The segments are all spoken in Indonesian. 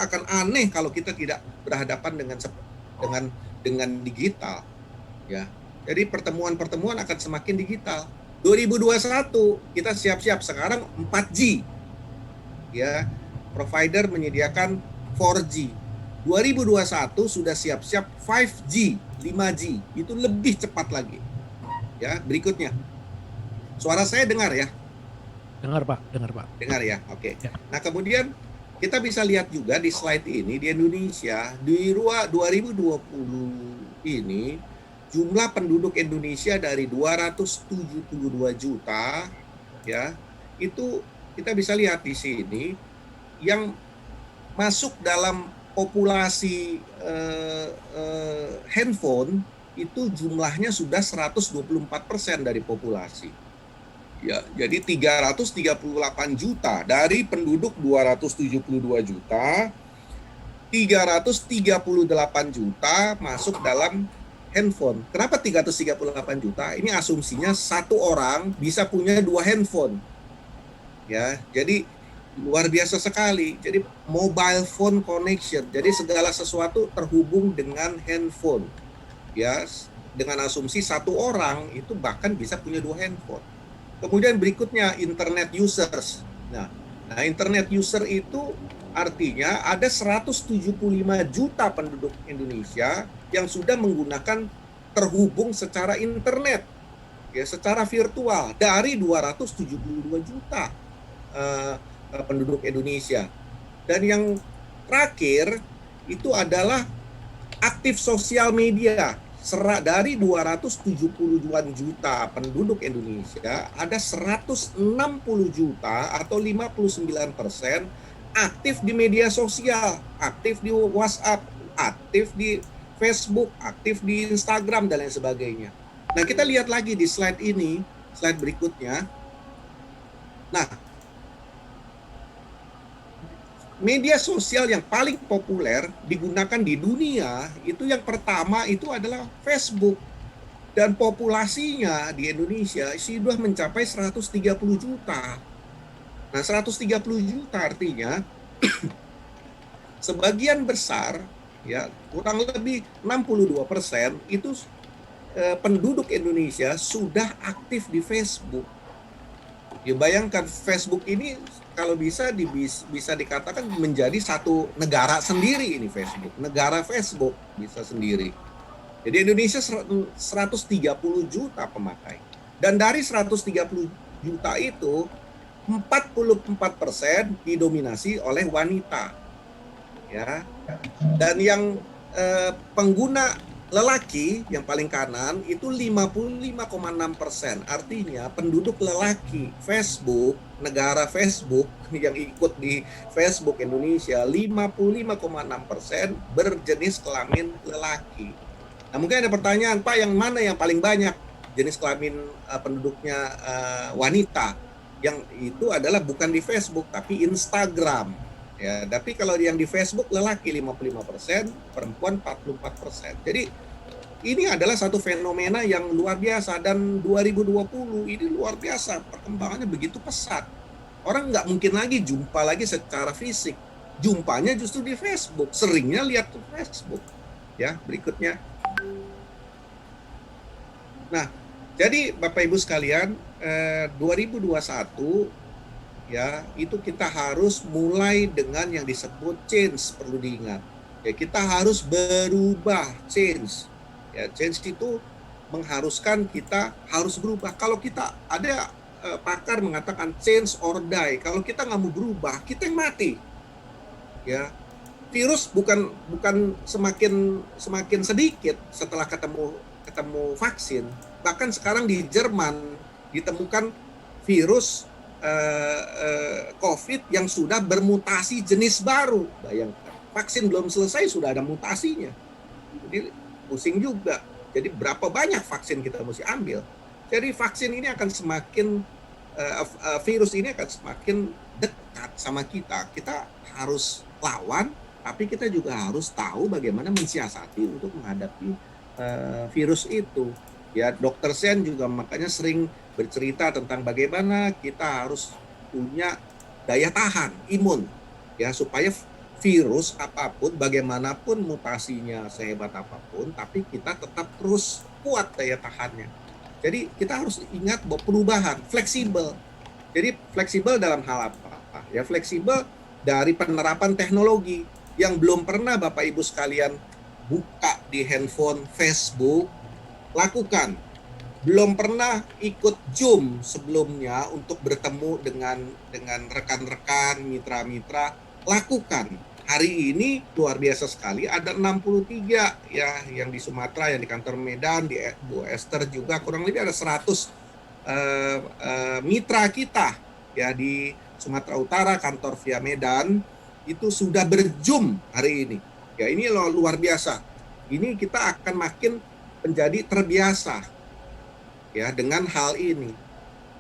akan aneh kalau kita tidak berhadapan dengan digital, ya. Jadi pertemuan-pertemuan akan semakin digital. 2021 kita siap-siap, sekarang 4G, ya. Provider menyediakan 4G. 2021 sudah siap-siap 5G, 5G, itu lebih cepat lagi. Ya, berikutnya. Suara saya dengar ya? Dengar Pak, dengar Pak. Dengar ya, oke. Ya. Nah kemudian kita bisa lihat juga di slide ini di Indonesia di 2020 ini jumlah penduduk Indonesia dari 272 juta, ya, itu kita bisa lihat di sini yang masuk dalam populasi handphone itu jumlahnya sudah 124% dari populasi. Ya, jadi 338 juta dari penduduk 272 juta, 338 juta masuk dalam handphone. Kenapa 338 juta? Ini asumsinya satu orang bisa punya 2 handphone. Ya, jadi luar biasa sekali. Jadi mobile phone connection. Jadi segala sesuatu terhubung dengan handphone. Ya, dengan asumsi satu orang itu bahkan bisa punya 2 handphone. Kemudian berikutnya internet users. Nah, internet user itu artinya ada 175 juta penduduk Indonesia yang sudah menggunakan terhubung secara internet, ya, secara virtual dari 272 juta penduduk Indonesia. Dan yang terakhir itu adalah aktif sosial media. Dari 272 juta penduduk Indonesia, ada 160 juta atau 59% aktif di media sosial, aktif di WhatsApp, aktif di Facebook, aktif di Instagram, dan lain sebagainya. Nah, kita lihat lagi di slide ini, slide berikutnya. Nah, media sosial yang paling populer digunakan di dunia itu yang pertama itu adalah Facebook, dan populasinya di Indonesia sudah mencapai 130 juta. Nah, 130 juta artinya sebagian besar, ya, kurang lebih 62% itu penduduk Indonesia sudah aktif di Facebook. Ya, bayangkan Facebook ini kalau bisa dikatakan menjadi satu negara sendiri ini Facebook. Negara Facebook bisa sendiri. Jadi Indonesia 130 juta pemakai. Dan dari 130 juta itu 44% didominasi oleh wanita. Ya. Dan yang pengguna lelaki yang paling kanan itu 55,6%. Artinya penduduk lelaki Facebook, negara Facebook yang ikut di Facebook Indonesia 55,6% berjenis kelamin lelaki. Nah, mungkin ada pertanyaan, Pak, yang mana yang paling banyak jenis kelamin penduduknya wanita? Yang itu adalah bukan di Facebook tapi Instagram. Ya, tapi kalau yang di Facebook lelaki 55%, perempuan 44%. Jadi ini adalah satu fenomena yang luar biasa, dan 2020 ini luar biasa, perkembangannya begitu pesat. Orang nggak mungkin lagi jumpa lagi secara fisik, jumpanya justru di Facebook, seringnya lihat di Facebook. Ya, berikutnya. Nah, jadi Bapak Ibu sekalian, 2021 ya, itu kita harus mulai dengan yang disebut change, perlu diingat. Ya, kita harus berubah, change. Ya, change itu mengharuskan kita harus berubah. Kalau kita ada pakar mengatakan change or die. Kalau kita nggak mau berubah, kita yang mati. Ya, virus bukan semakin sedikit setelah ketemu vaksin. Bahkan sekarang di Jerman ditemukan virus COVID yang sudah bermutasi jenis baru. Bayangkan, vaksin belum selesai sudah ada mutasinya. Jadi pusing juga. Jadi berapa banyak vaksin kita mesti ambil? Jadi vaksin ini akan semakin virus ini akan semakin dekat sama kita. Kita harus lawan, tapi kita juga harus tahu bagaimana mensiasati untuk menghadapi virus itu. Ya, Dr. Sen juga makanya sering bercerita tentang bagaimana kita harus punya daya tahan imun, ya, supaya virus apapun, bagaimanapun mutasinya sehebat apapun, tapi kita tetap terus kuat daya tahannya. Jadi kita harus ingat bahwa perubahan, fleksibel. Jadi fleksibel dalam hal apa? Ya fleksibel dari penerapan teknologi yang belum pernah Bapak Ibu sekalian buka di handphone Facebook, lakukan. Belum pernah ikut Zoom sebelumnya untuk bertemu dengan rekan-rekan, mitra-mitra, lakukan. Hari ini luar biasa sekali, ada 63 ya yang di Sumatera, yang di kantor Medan, di Bu Esther juga kurang lebih ada 100 mitra kita ya di Sumatera Utara, kantor via Medan itu sudah berzoom hari ini. Ya ini luar biasa. Ini kita akan makin menjadi terbiasa ya dengan hal ini.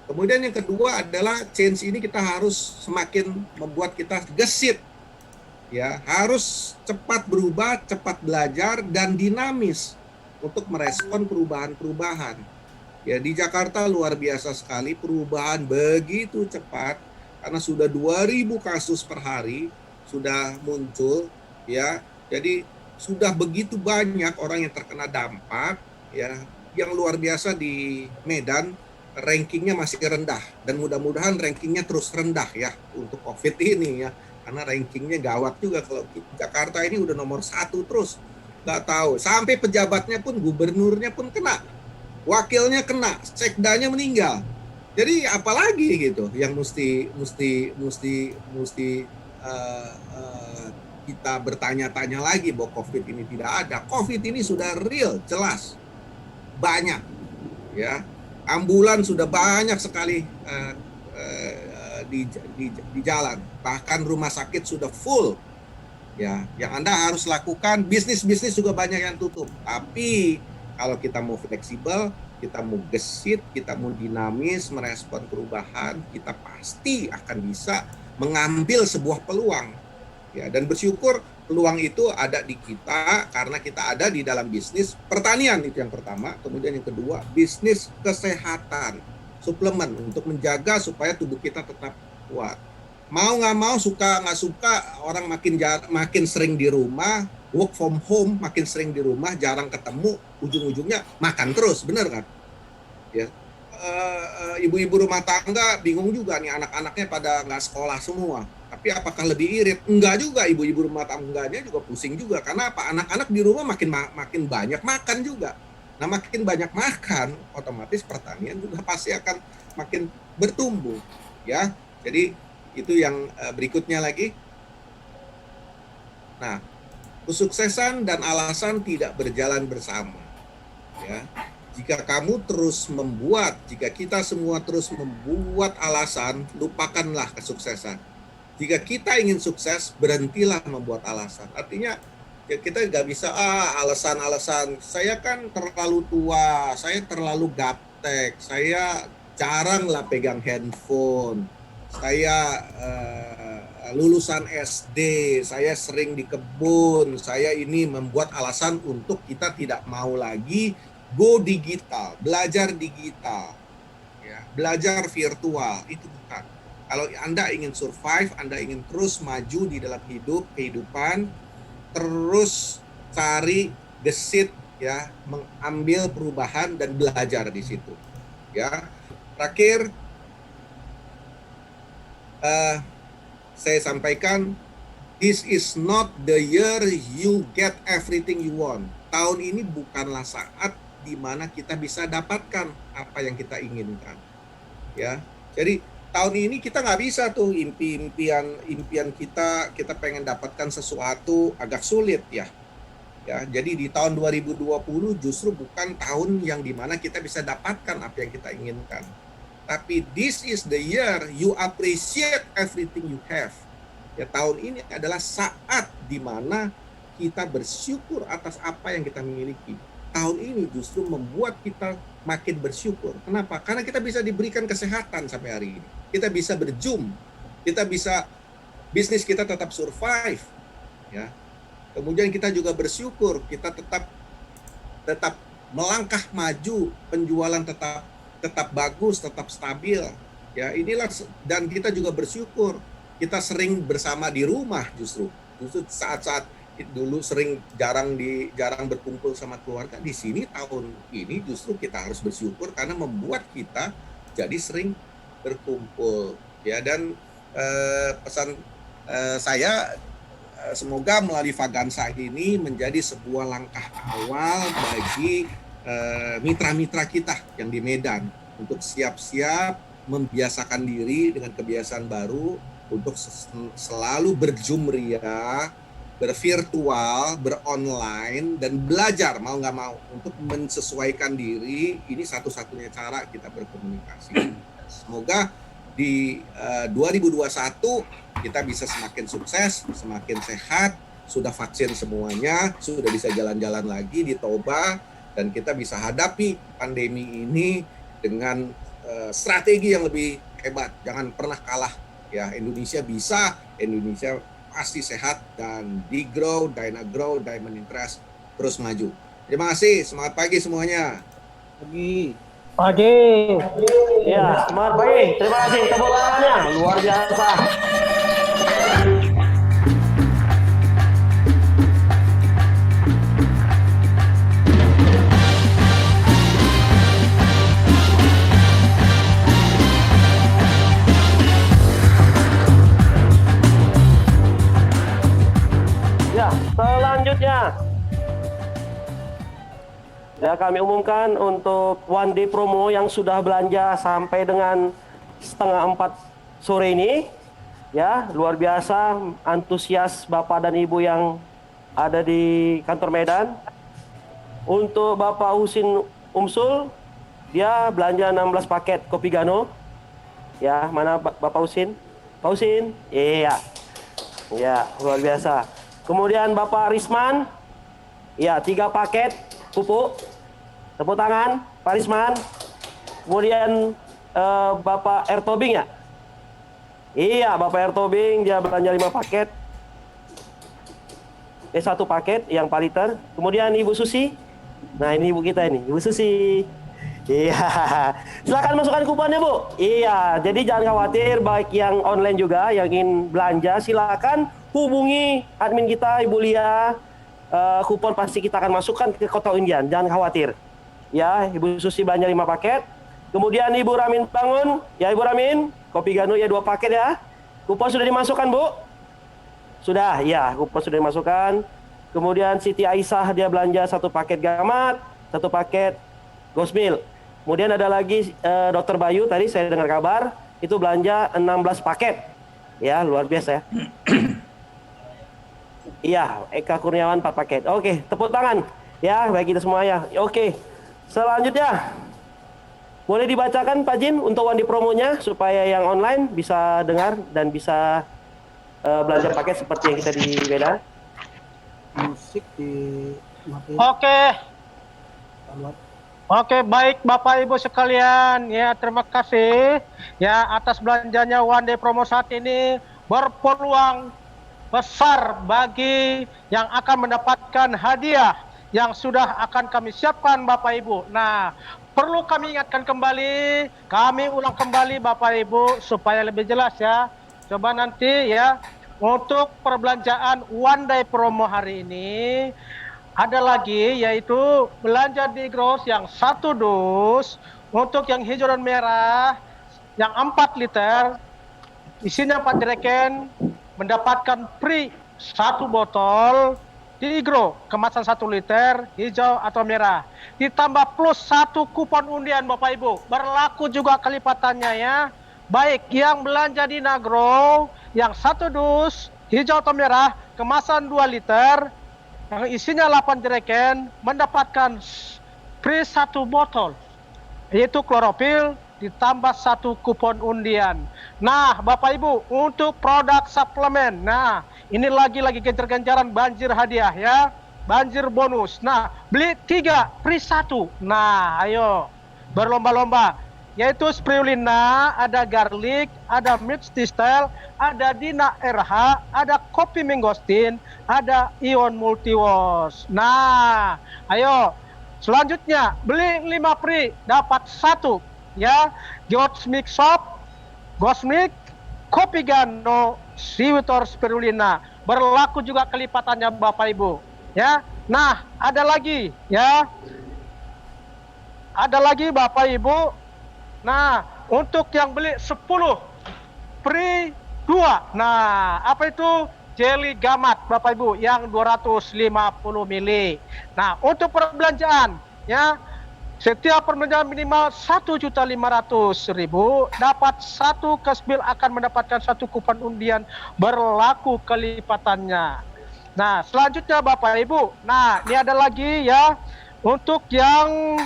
Kemudian yang kedua adalah change ini kita harus semakin membuat kita gesit. Ya, harus cepat berubah, cepat belajar dan dinamis untuk merespon perubahan-perubahan. Ya, di Jakarta luar biasa sekali, perubahan begitu cepat karena sudah 2.000 kasus per hari sudah muncul ya. Jadi sudah begitu banyak orang yang terkena dampak ya. Yang luar biasa di Medan rankingnya masih rendah dan mudah-mudahan rankingnya terus rendah ya untuk COVID ini ya. Karena rankingnya gawat juga kalau Jakarta ini udah nomor 1 terus. Nggak tahu, sampai pejabatnya pun, gubernurnya pun kena. Wakilnya kena, sekdanya meninggal. Jadi apalagi gitu yang mesti kita bertanya-tanya lagi bahwa COVID ini tidak ada. COVID ini sudah real, jelas. Banyak ya. Ambulan sudah banyak sekali di jalan, bahkan rumah sakit sudah full ya. Yang Anda harus lakukan, bisnis juga banyak yang tutup, tapi kalau kita mau fleksibel, kita mau gesit, kita mau dinamis merespon perubahan, kita pasti akan bisa mengambil sebuah peluang ya. Dan bersyukur peluang itu ada di kita karena kita ada di dalam bisnis pertanian, itu yang pertama. Kemudian yang kedua, bisnis kesehatan, suplemen untuk menjaga supaya tubuh kita tetap kuat. Mau nggak mau, suka nggak suka, orang makin sering di rumah, work from home, makin sering di rumah, jarang ketemu, ujung-ujungnya makan terus, bener kan? Ya, ibu-ibu rumah tangga bingung juga nih, anak-anaknya pada nggak sekolah semua. Tapi apakah lebih irit? Enggak juga, ibu-ibu rumah tangganya juga pusing juga. Karena apa? Anak-anak di rumah makin banyak makan juga. Nah, makin banyak makan, otomatis pertanian juga pasti akan makin bertumbuh, ya. Jadi itu yang berikutnya lagi. Nah, kesuksesan dan alasan tidak berjalan bersama, ya. Jika kamu terus membuat, jika kita semua terus membuat alasan, lupakanlah kesuksesan. Jika kita ingin sukses, berhentilah membuat alasan. Artinya ya kita nggak bisa alasan-alasan, saya kan terlalu tua, saya terlalu gaptek, saya jarang lah pegang handphone, saya lulusan SD, saya sering di kebun, saya ini membuat alasan untuk kita tidak mau lagi go digital, belajar digital, ya, belajar virtual, itu bukan. Kalau Anda ingin survive, Anda ingin terus maju di dalam kehidupan, terus cari gesit ya, mengambil perubahan dan belajar di situ ya. Terakhir saya sampaikan, this is not the year you get everything you want. Tahun ini bukanlah saat di mana kita bisa dapatkan apa yang kita inginkan ya. Jadi tahun ini kita nggak bisa tuh impian kita pengen dapatkan sesuatu agak sulit ya. Jadi di tahun 2020 justru bukan tahun yang dimana kita bisa dapatkan apa yang kita inginkan. Tapi this is the year you appreciate everything you have. Ya, tahun ini adalah saat dimana kita bersyukur atas apa yang kita miliki. Tahun ini justru membuat kita makin bersyukur. Kenapa? Karena kita bisa diberikan kesehatan sampai hari ini. Kita bisa berzoom, kita bisa, bisnis kita tetap survive, ya. Kemudian kita juga bersyukur, kita tetap melangkah maju, penjualan tetap bagus, tetap stabil, ya. Inilah, dan kita juga bersyukur, kita sering bersama di rumah justru. Justru saat-saat dulu jarang berkumpul sama keluarga, di sini tahun ini justru kita harus bersyukur karena membuat kita jadi sering berkumpul ya. Dan pesan saya, semoga melalui Vagansa ini menjadi sebuah langkah awal bagi mitra-mitra kita yang di Medan untuk siap-siap membiasakan diri dengan kebiasaan baru untuk selalu berjumria, bervirtual, beronline, dan belajar mau nggak mau untuk mensesuaikan diri. Ini satu-satunya cara kita berkomunikasi. Semoga di 2021 kita bisa semakin sukses, semakin sehat, sudah vaksin semuanya, sudah bisa jalan-jalan lagi di Toba, dan kita bisa hadapi pandemi ini dengan strategi yang lebih hebat. Jangan pernah kalah ya. Indonesia bisa, Indonesia pasti sehat, dan Digrow, Dynagrow, Diamond Interest terus maju. Terima kasih, semangat pagi semuanya. Pagi. Ya, semangat pagi. Terima kasih tepuk tangannya, luar biasa. Selanjutnya ya, kami umumkan untuk one day promo yang sudah belanja sampai dengan 3:30 sore ini ya. Luar biasa antusias Bapak dan Ibu yang ada di kantor Medan. Untuk Bapak Husin Umsul, dia belanja 16 paket kopi Gano ya. Mana Bapak Husin? Pak Husin? Iya ya, luar biasa. Kemudian Bapak Risman, ya 3 paket pupuk. Tepuk tangan, Pak Risman. Kemudian Bapak Ertobing ya. Iya, Bapak Ertobing dia belanja 5 paket. 1 paket yang per liter. Kemudian Ibu Susi. Nah, ini Ibu kita ini, Ibu Susi. Iya, silakan masukkan kuponnya Bu. Iya, jadi jangan khawatir, baik yang online juga yang ingin belanja silakan hubungi admin kita Ibu Lia. Kupon pasti kita akan masukkan ke Kota Undian, jangan khawatir. Ya, Ibu Susi belanja 5 paket. Kemudian Ibu Ramin Bangun, ya Ibu Ramin, kopi Gano ya 2 paket ya. Kupon sudah dimasukkan Bu? Sudah, ya, kupon sudah dimasukkan. Kemudian Siti Aisyah dia belanja 1 paket Gamat, 1 paket Gosmil. Kemudian ada lagi Dr. Bayu, tadi saya dengar kabar, itu belanja 16 paket. Ya, luar biasa ya. Iya, Eka Kurniawan 4 paket. Oke, tepuk tangan. Ya, bagi kita semua ya. Oke, selanjutnya. Boleh dibacakan Pak Jin untuk wandi promonya supaya yang online bisa dengar dan bisa belanja paket seperti yang kita di Medan. Musik di Oke, baik Bapak Ibu sekalian, ya terima kasih ya atas belanjanya one day promo saat ini berpeluang besar bagi yang akan mendapatkan hadiah yang sudah akan kami siapkan Bapak Ibu. Nah, perlu kami ingatkan kembali, kami ulang kembali Bapak Ibu supaya lebih jelas ya. Coba nanti ya, untuk perbelanjaan one day promo hari ini ada lagi yaitu belanja di Gross yang 1 dus untuk yang hijau dan merah yang 4 liter isinya 4 jerigen mendapatkan free 1 botol di Igro kemasan 1 liter hijau atau merah, ditambah plus 1 kupon undian Bapak Ibu. Berlaku juga kelipatannya ya, baik yang belanja di Nagro yang 1 dus hijau atau merah kemasan 2 liter yang isinya 8 jerigen mendapatkan free 1 botol yaitu klorofil ditambah 1 kupon undian. Nah Bapak Ibu, untuk produk suplemen, nah ini lagi-lagi gencar-gencaran banjir hadiah ya, banjir bonus. Nah beli 3 free 1. Nah ayo berlomba-lomba, yaitu spirulina, ada garlic, ada mix distel, ada Dina RH, ada kopi mangosteen, ada ion multiwash. Nah ayo selanjutnya beli 5 free dapat 1 ya, Gosmik Shop, Gosmik, Kopi Gano, Siwitor spirulina. Berlaku juga kelipatannya Bapak Ibu. Ya. Nah, ada lagi ya. Ada lagi Bapak Ibu. Nah, untuk yang beli 10 free 2. Nah, apa itu? Jelly gamat Bapak Ibu yang 250 mili. Nah, untuk perbelanjaan ya, setiap perbelanjaan minimal 1.500.000 dapat satu kasbil akan mendapatkan satu kupon undian berlaku kelipatannya. Nah, selanjutnya Bapak Ibu. Nah, ini ada lagi ya untuk yang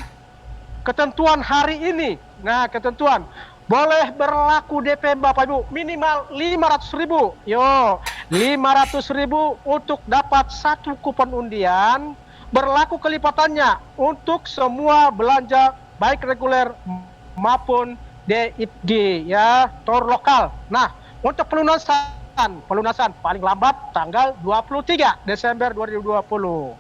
ketentuan hari ini. Nah, ketentuan boleh berlaku DP Bapak Ibu minimal 500.000. Yo, 500.000 untuk dapat satu kupon undian berlaku kelipatannya untuk semua belanja baik reguler maupun DIPG ya, tor lokal. Nah, untuk pelunasan paling lambat tanggal 23 Desember 2020.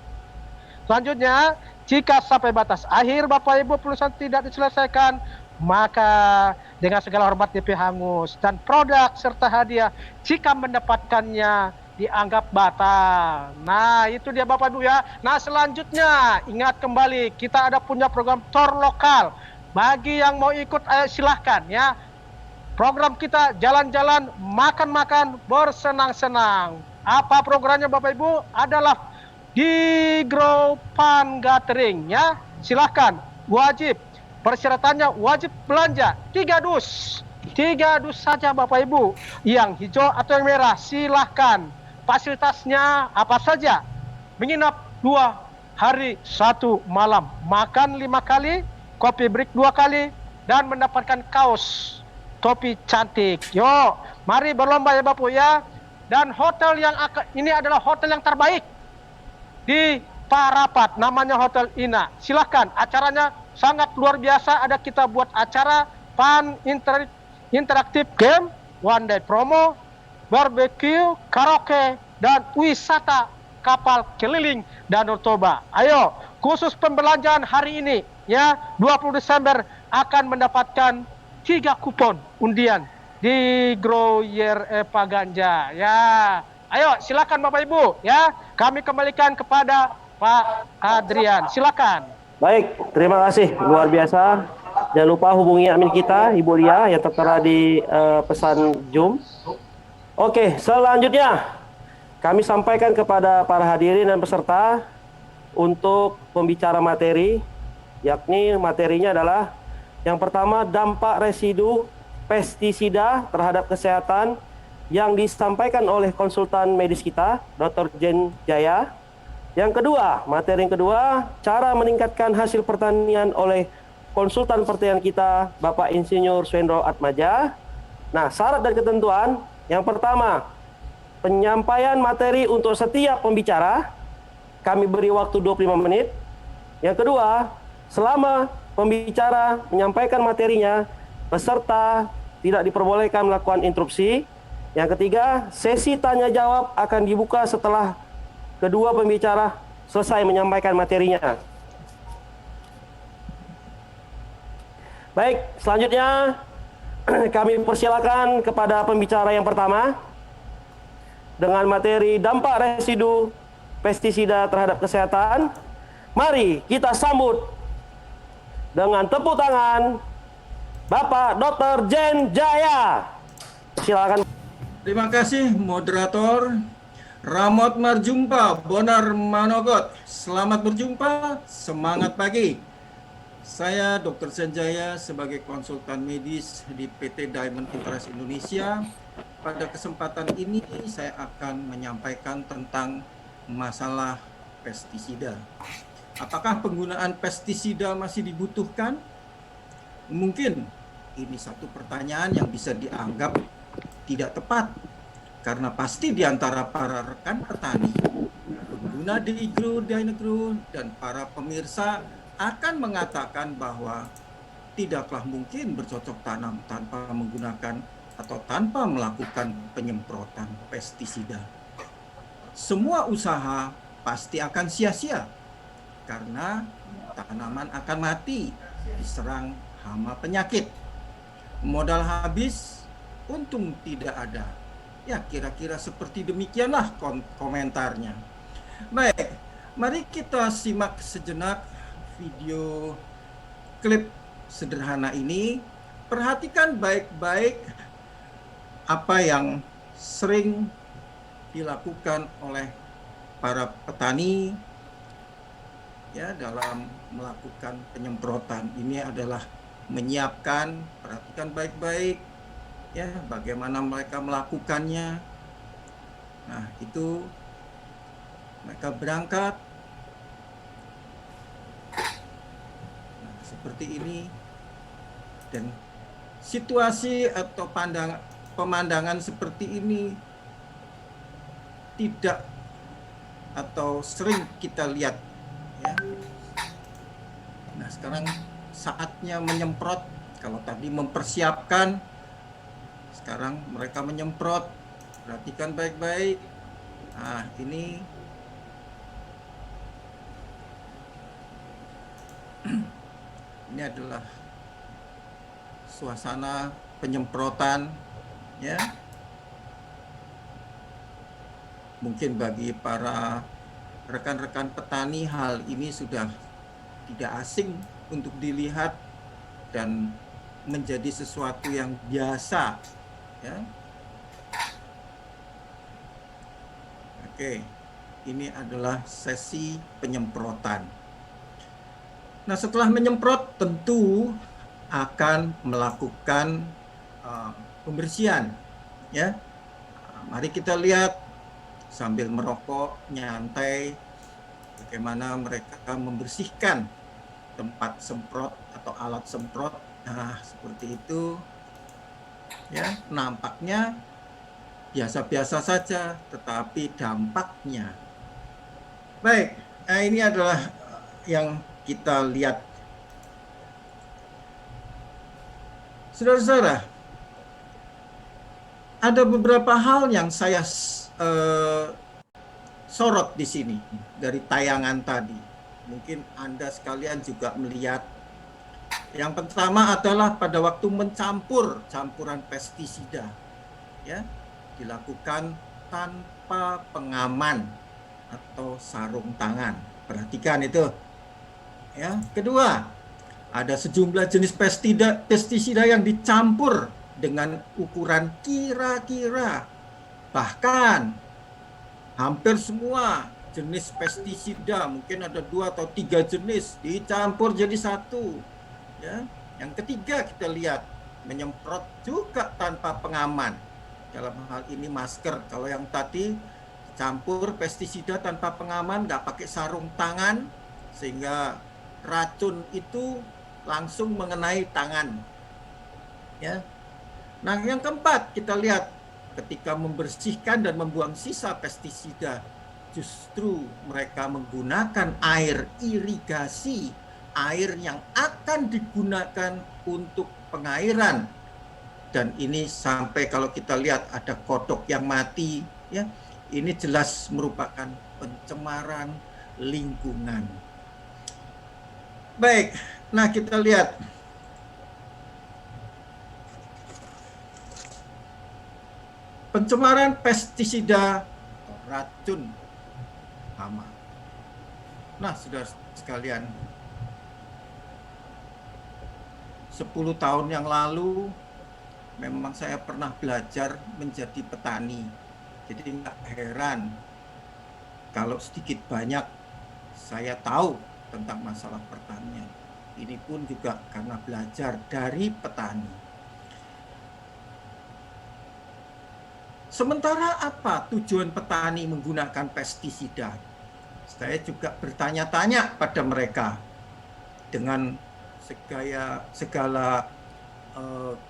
Selanjutnya, jika sampai batas akhir Bapak Ibu pelunasan tidak diselesaikan, maka dengan segala hormat DP hangus dan produk serta hadiah jika mendapatkannya dianggap batal. Nah, itu dia Bapak Ibu ya. Nah, selanjutnya ingat kembali kita ada punya program tor lokal. Bagi yang mau ikut ayo silahkan ya. Program kita jalan-jalan, makan-makan, bersenang-senang. Apa programnya Bapak Ibu? Adalah di Gropan Gathering ya. Silahkan, wajib. Persyaratannya wajib belanja 3 dus. 3 dus saja Bapak Ibu. Yang hijau atau yang merah silahkan. Fasilitasnya apa saja? Menginap 2 hari 1 malam. Makan 5 kali, kopi break 2 kali, dan mendapatkan kaos topi cantik. Yo, mari berlomba ya Bapak ya. Dan hotel yang ini adalah hotel yang terbaik di Parapat, namanya Hotel Ina. Silahkan, acaranya sangat luar biasa. Ada kita buat acara fun interaktif game, one day promo, barbecue, karaoke, dan wisata kapal keliling Danau Toba. Ayo, khusus pembelanjaan hari ini ya, 20 Desember akan mendapatkan 3 kupon undian di Groyer Paganja ya. Ayo, silakan Bapak Ibu ya. Kami kembalikan kepada Pak Adrian. Silakan. Baik, terima kasih luar biasa. Jangan lupa hubungi admin kita Ibu Lia yang tertera di pesan Zoom. Oke, selanjutnya kami sampaikan kepada para hadirin dan peserta untuk pembicara materi, yakni materinya adalah yang pertama dampak residu pestisida terhadap kesehatan yang disampaikan oleh konsultan medis kita, Dr. Jen Jaya. Yang kedua, materi yang kedua, cara meningkatkan hasil pertanian oleh konsultan pertanian kita, Bapak Insinyur Swendro Atmaja. Nah, syarat dan ketentuan, yang pertama, penyampaian materi untuk setiap pembicara, kami beri waktu 25 menit. Yang kedua, selama pembicara menyampaikan materinya, peserta tidak diperbolehkan melakukan interupsi. Yang ketiga, sesi tanya jawab akan dibuka setelah kedua pembicara selesai menyampaikan materinya. Baik, selanjutnya kami persilakan kepada pembicara yang pertama dengan materi dampak residu pestisida terhadap kesehatan. Mari kita sambut dengan tepuk tangan Bapak Dr. Jen Jaya. Silakan. Terima kasih moderator. Ramot Marjumpa, Bonar Manogot. Selamat berjumpa, semangat pagi. Saya Dr. Senjaya sebagai konsultan medis di PT Diamond Interest Indonesia. Pada kesempatan ini saya akan menyampaikan tentang masalah pestisida. Apakah penggunaan pestisida masih dibutuhkan? Mungkin ini satu pertanyaan yang bisa dianggap tidak tepat. Karena pasti di antara para rekan petani, pengguna Digro, Dynagro, dan para pemirsa akan mengatakan bahwa tidaklah mungkin bercocok tanam tanpa menggunakan atau tanpa melakukan penyemprotan pestisida. Semua usaha pasti akan sia-sia karena tanaman akan mati diserang hama penyakit. Modal habis, untung tidak ada. Ya, kira-kira seperti demikianlah komentarnya. Baik, mari kita simak sejenak video klip sederhana ini. Perhatikan baik-baik apa yang sering dilakukan oleh para petani ya dalam melakukan penyemprotan. Ini adalah menyiapkan, perhatikan baik-baik ya bagaimana mereka melakukannya. Nah, itu mereka berangkat nah, seperti ini, dan situasi atau pemandangan seperti ini tidak atau sering kita lihat ya. Nah, sekarang saatnya menyemprot. Kalau tadi mempersiapkan, sekarang mereka menyemprot. Perhatikan baik-baik. Nah, ini adalah suasana penyemprotan ya. Mungkin bagi para rekan-rekan petani hal ini sudah tidak asing untuk dilihat dan menjadi sesuatu yang biasa ya. Oke, ini adalah sesi penyemprotan. Nah, setelah menyemprot tentu akan melakukan pembersihan ya. Mari kita lihat sambil merokok nyantai bagaimana mereka membersihkan tempat semprot atau alat semprot. Nah, seperti itu ya, nampaknya biasa-biasa saja, tetapi dampaknya baik. Nah, ini adalah yang kita lihat. Saudara-saudara, ada beberapa hal yang saya sorot di sini dari tayangan tadi. Mungkin Anda sekalian juga melihat. Yang pertama adalah pada waktu campuran pestisida ya, dilakukan tanpa pengaman atau sarung tangan. Perhatikan itu. Ya, kedua, ada sejumlah jenis pestisida yang dicampur dengan ukuran kira-kira. Bahkan hampir semua jenis pestisida, mungkin ada 2 atau 3 jenis dicampur jadi satu. Ya. Yang ketiga, kita lihat menyemprot juga tanpa pengaman. Dalam hal ini masker. Kalau yang tadi campur pestisida tanpa pengaman, nggak pakai sarung tangan, sehingga racun itu langsung mengenai tangan. Ya. Nah, yang keempat, kita lihat ketika membersihkan dan membuang sisa pestisida, justru mereka menggunakan air irigasi, air yang akan digunakan untuk pengairan. Dan ini sampai kalau kita lihat ada kodok yang mati, ya, ini jelas merupakan pencemaran lingkungan. Baik, nah kita lihat. Pencemaran pestisida atau racun hama. Nah, saudara sekalian, 10 tahun yang lalu memang saya pernah belajar menjadi petani. Jadi nggak heran kalau sedikit banyak saya tahu tentang masalah pertanian. Ini pun juga karena belajar dari petani. Sementara apa tujuan petani menggunakan pestisida? Saya juga bertanya-tanya pada mereka dengan segala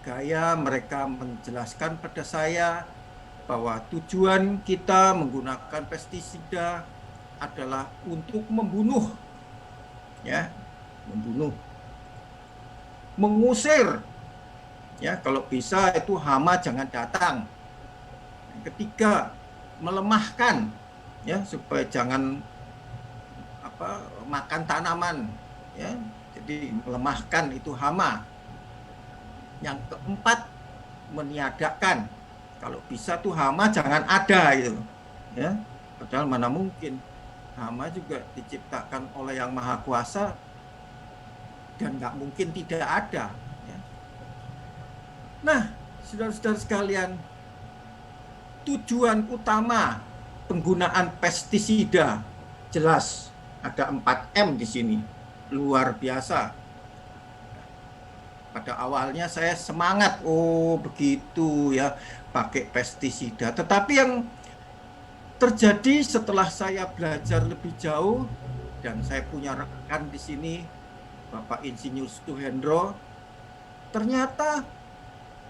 gaya mereka menjelaskan pada saya bahwa tujuan kita menggunakan pestisida adalah untuk membunuh, ya, mengusir, ya, kalau bisa itu hama jangan datang. Ketiga, melemahkan, ya, supaya jangan makan tanaman, ya, jadi melemahkan itu hama. Yang keempat, meniadakan. Kalau bisa tuh hama jangan ada gitu. Ya. Padahal mana mungkin. Hama juga diciptakan oleh Yang Maha Kuasa dan nggak mungkin tidak ada. Ya. Nah, saudara-saudara sekalian, tujuan utama penggunaan pestisida jelas ada 4M di sini, luar biasa. Pada awalnya saya semangat, oh begitu ya, pakai pestisida. Tetapi yang terjadi setelah saya belajar lebih jauh dan saya punya rekan di sini, Bapak Insinyur Suhendro, ternyata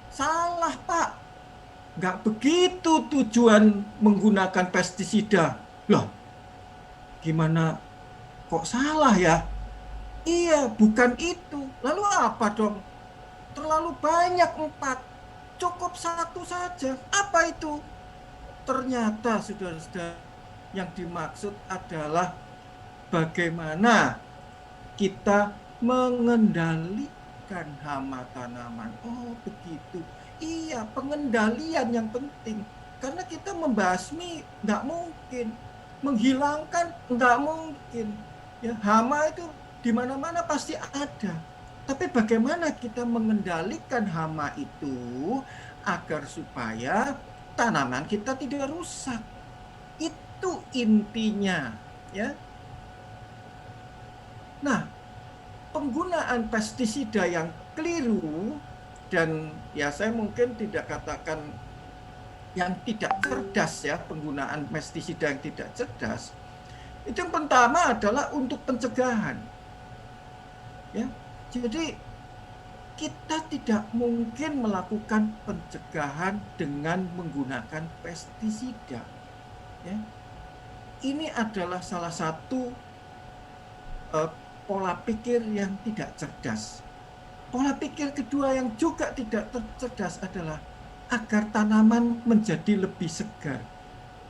salah Pak, nggak begitu tujuan menggunakan pestisida. Loh, gimana kok salah ya? Iya, bukan itu. Lalu apa dong? Terlalu banyak 4, cukup 1 saja. Apa itu? Ternyata saudara-saudara, yang dimaksud adalah bagaimana kita mengendalikan hama tanaman. Oh begitu. Iya, pengendalian yang penting. Karena kita membasmi nggak mungkin, menghilangkan nggak mungkin. Ya, hama itu di mana-mana pasti ada. Tapi bagaimana kita mengendalikan hama itu agar supaya tanaman kita tidak rusak? Itu intinya, ya. Nah, penggunaan pestisida yang keliru, dan ya saya mungkin tidak katakan yang tidak cerdas ya, penggunaan pestisida yang tidak cerdas, itu yang pertama adalah untuk pencegahan. Ya, jadi kita tidak mungkin melakukan pencegahan dengan menggunakan pestisida. Ya. Ini adalah salah satu pola pikir yang tidak cerdas. Pola pikir kedua yang juga tidak cerdas adalah agar tanaman menjadi lebih segar.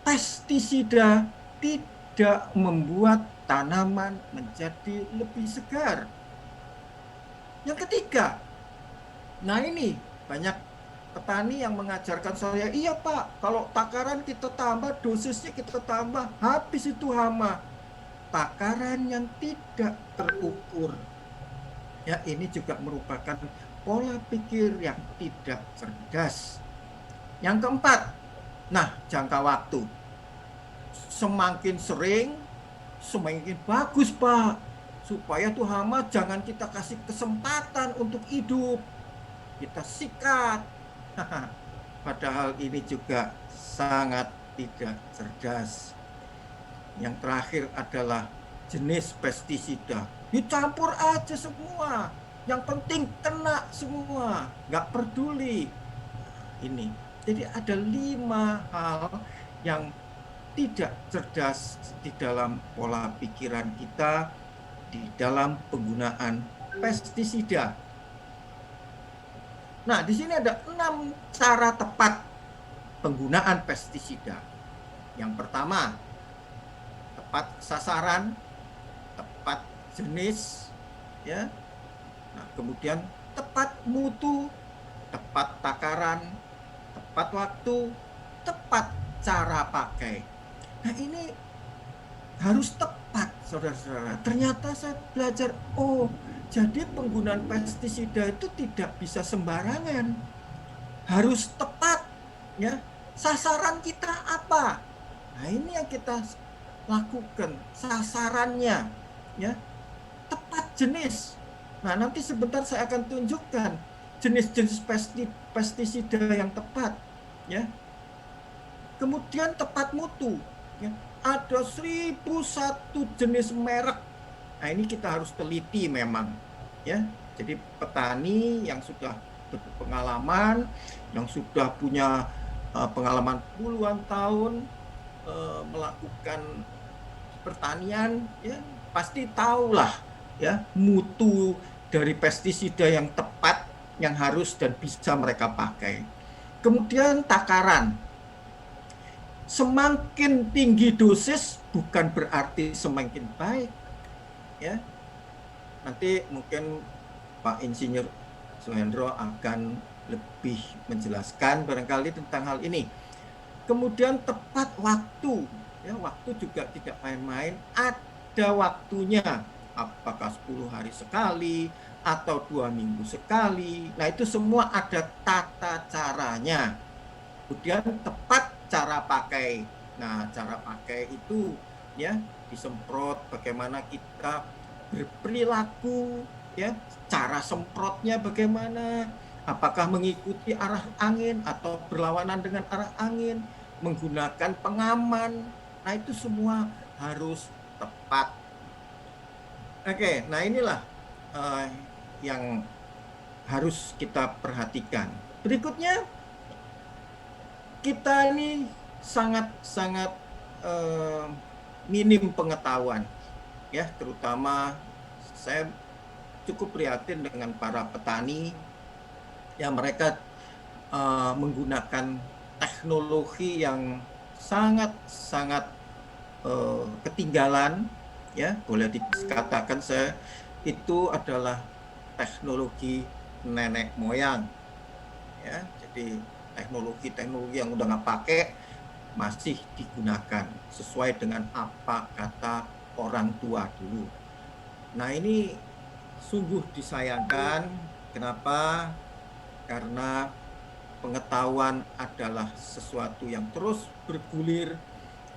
Pestisida tidak membuat tanaman menjadi lebih segar. Yang ketiga, nah ini banyak petani yang mengajarkan saya, iya Pak, kalau takaran kita tambah, dosisnya kita tambah, habis itu hama. Takaran yang tidak terukur. Ya, ini juga merupakan pola pikir yang tidak cerdas. Yang keempat, nah jangka waktu. Semakin sering, semakin bagus Pak. Supaya tuh hama jangan kita kasih kesempatan untuk hidup. Kita sikat. Padahal ini juga sangat tidak cerdas. Yang terakhir adalah jenis pestisida. Dicampur aja semua. Yang penting kena semua. Nggak peduli. Ini. Jadi ada 5 hal yang tidak cerdas di dalam pola pikiran kita di dalam penggunaan pestisida. Nah, di sini ada 6 cara tepat penggunaan pestisida. Yang pertama, tepat sasaran, tepat jenis, ya. Nah, kemudian tepat mutu, tepat takaran, tepat waktu, tepat cara pakai. Nah, ini harus tepat, saudara-saudara. Ternyata saya belajar, oh, jadi penggunaan pestisida itu tidak bisa sembarangan. Harus tepat, ya. Sasaran kita apa? Nah, ini yang kita lakukan, sasarannya, ya. Tepat jenis. Nah, nanti sebentar saya akan tunjukkan jenis-jenis pestisida yang tepat, ya. Kemudian tepat mutu, ya. Ada 1001 jenis merek. Nah, ini kita harus teliti memang, ya. Jadi petani yang sudah berpengalaman, yang sudah punya pengalaman puluhan tahun melakukan pertanian, ya pasti tahulah ya mutu dari pestisida yang tepat yang harus dan bisa mereka pakai. Kemudian takaran. Semakin tinggi dosis bukan berarti semakin baik, ya. Nanti mungkin Pak Insinyur Suhendro akan lebih menjelaskan barangkali tentang hal ini. Kemudian tepat waktu, ya, waktu juga tidak main-main, ada waktunya, apakah 10 hari sekali atau 2 minggu sekali. Nah, itu semua ada tata caranya. Kemudian tepat cara pakai. Nah, cara pakai itu ya disemprot, bagaimana kita berperilaku, ya, cara semprotnya bagaimana, apakah mengikuti arah angin atau berlawanan dengan arah angin, menggunakan pengaman. Nah, itu semua harus tepat. Oke, nah inilah yang harus kita perhatikan. Berikutnya, kita ini sangat-sangat minim pengetahuan, ya, terutama saya cukup prihatin dengan para petani yang mereka menggunakan teknologi yang sangat-sangat ketinggalan, ya, boleh dikatakan saya itu adalah teknologi nenek moyang, ya, jadi teknologi yang udah nggak pakai masih digunakan sesuai dengan apa kata orang tua dulu. Nah, ini sungguh disayangkan. Kenapa? Karena pengetahuan adalah sesuatu yang terus bergulir,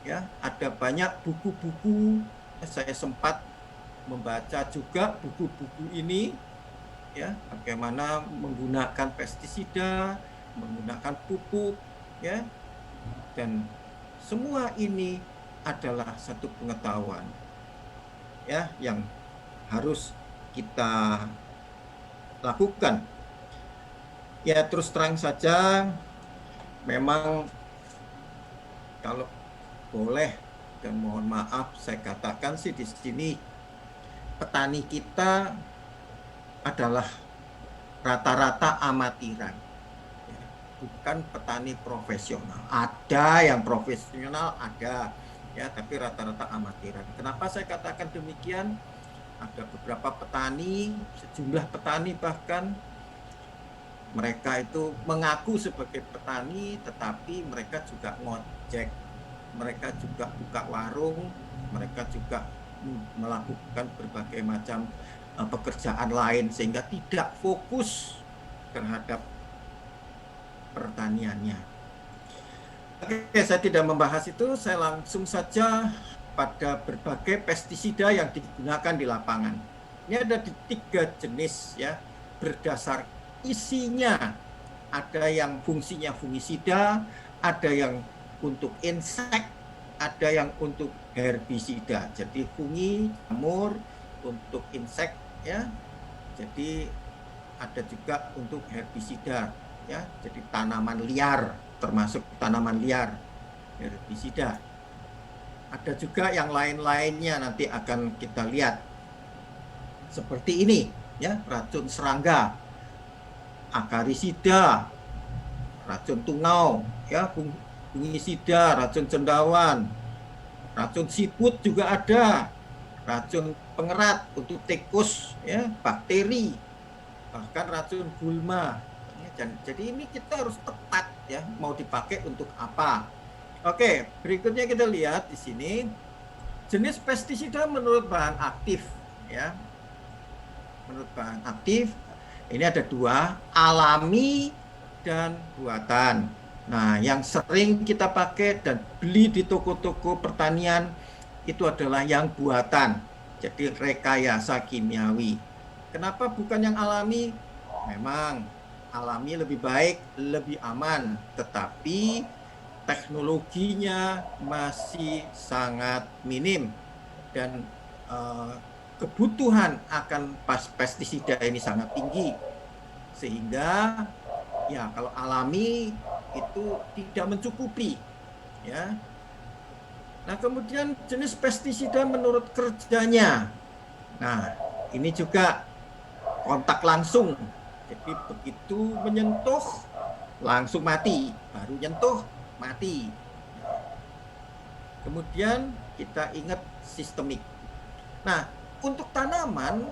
ya. Ada banyak buku-buku, saya sempat membaca juga buku-buku ini, ya, bagaimana menggunakan pestisida, menggunakan pupuk, ya, dan semua ini adalah satu pengetahuan, ya, yang harus kita lakukan. Ya, terus terang saja, memang kalau boleh dan mohon maaf saya katakan sih di sini, petani kita adalah rata-rata amatiran, ya, bukan petani profesional. Ada yang profesional, ada, ya, tapi rata-rata amatiran. Kenapa saya katakan demikian? Ada beberapa petani, sejumlah petani bahkan mereka itu mengaku sebagai petani, tetapi mereka juga ngojek, mereka juga buka warung, mereka juga melakukan berbagai macam pekerjaan lain sehingga tidak fokus terhadap pertaniannya. Oke, saya tidak membahas itu, saya langsung saja pada berbagai pestisida yang digunakan di lapangan. Ini ada 3 jenis, ya, berdasar isinya. Ada yang fungsinya fungisida, ada yang untuk insek, ada yang untuk herbisida. Jadi fungi, jamur, untuk insek, ya. Jadi ada juga untuk herbisida, ya. Jadi tanaman liar, termasuk tanaman liar, herbisida. Ada juga yang lain-lainnya, nanti akan kita lihat. Seperti ini, ya, racun serangga, akarisida, racun tungau, ya, fungisida, racun cendawan, racun siput juga ada, racun pengerat untuk tikus, ya, bakteri, bahkan racun gulma. Jadi ini kita harus tepat, ya, mau dipakai untuk apa. Oke, berikutnya kita lihat di sini jenis pestisida menurut bahan aktif, ya. Menurut bahan aktif ini ada 2, alami dan buatan. Nah, yang sering kita pakai dan beli di toko-toko pertanian itu adalah yang buatan. Jadi rekayasa kimiawi. Kenapa bukan yang alami? Memang alami lebih baik, lebih aman, tetapi teknologinya masih sangat minim dan kebutuhan akan pestisida ini sangat tinggi, sehingga ya kalau alami itu tidak mencukupi, ya. Nah, kemudian jenis pestisida menurut kerjanya. Nah, ini juga kontak langsung. Jadi begitu menyentuh langsung mati, baru nyentuh mati. Kemudian kita ingat sistemik. Nah, untuk tanaman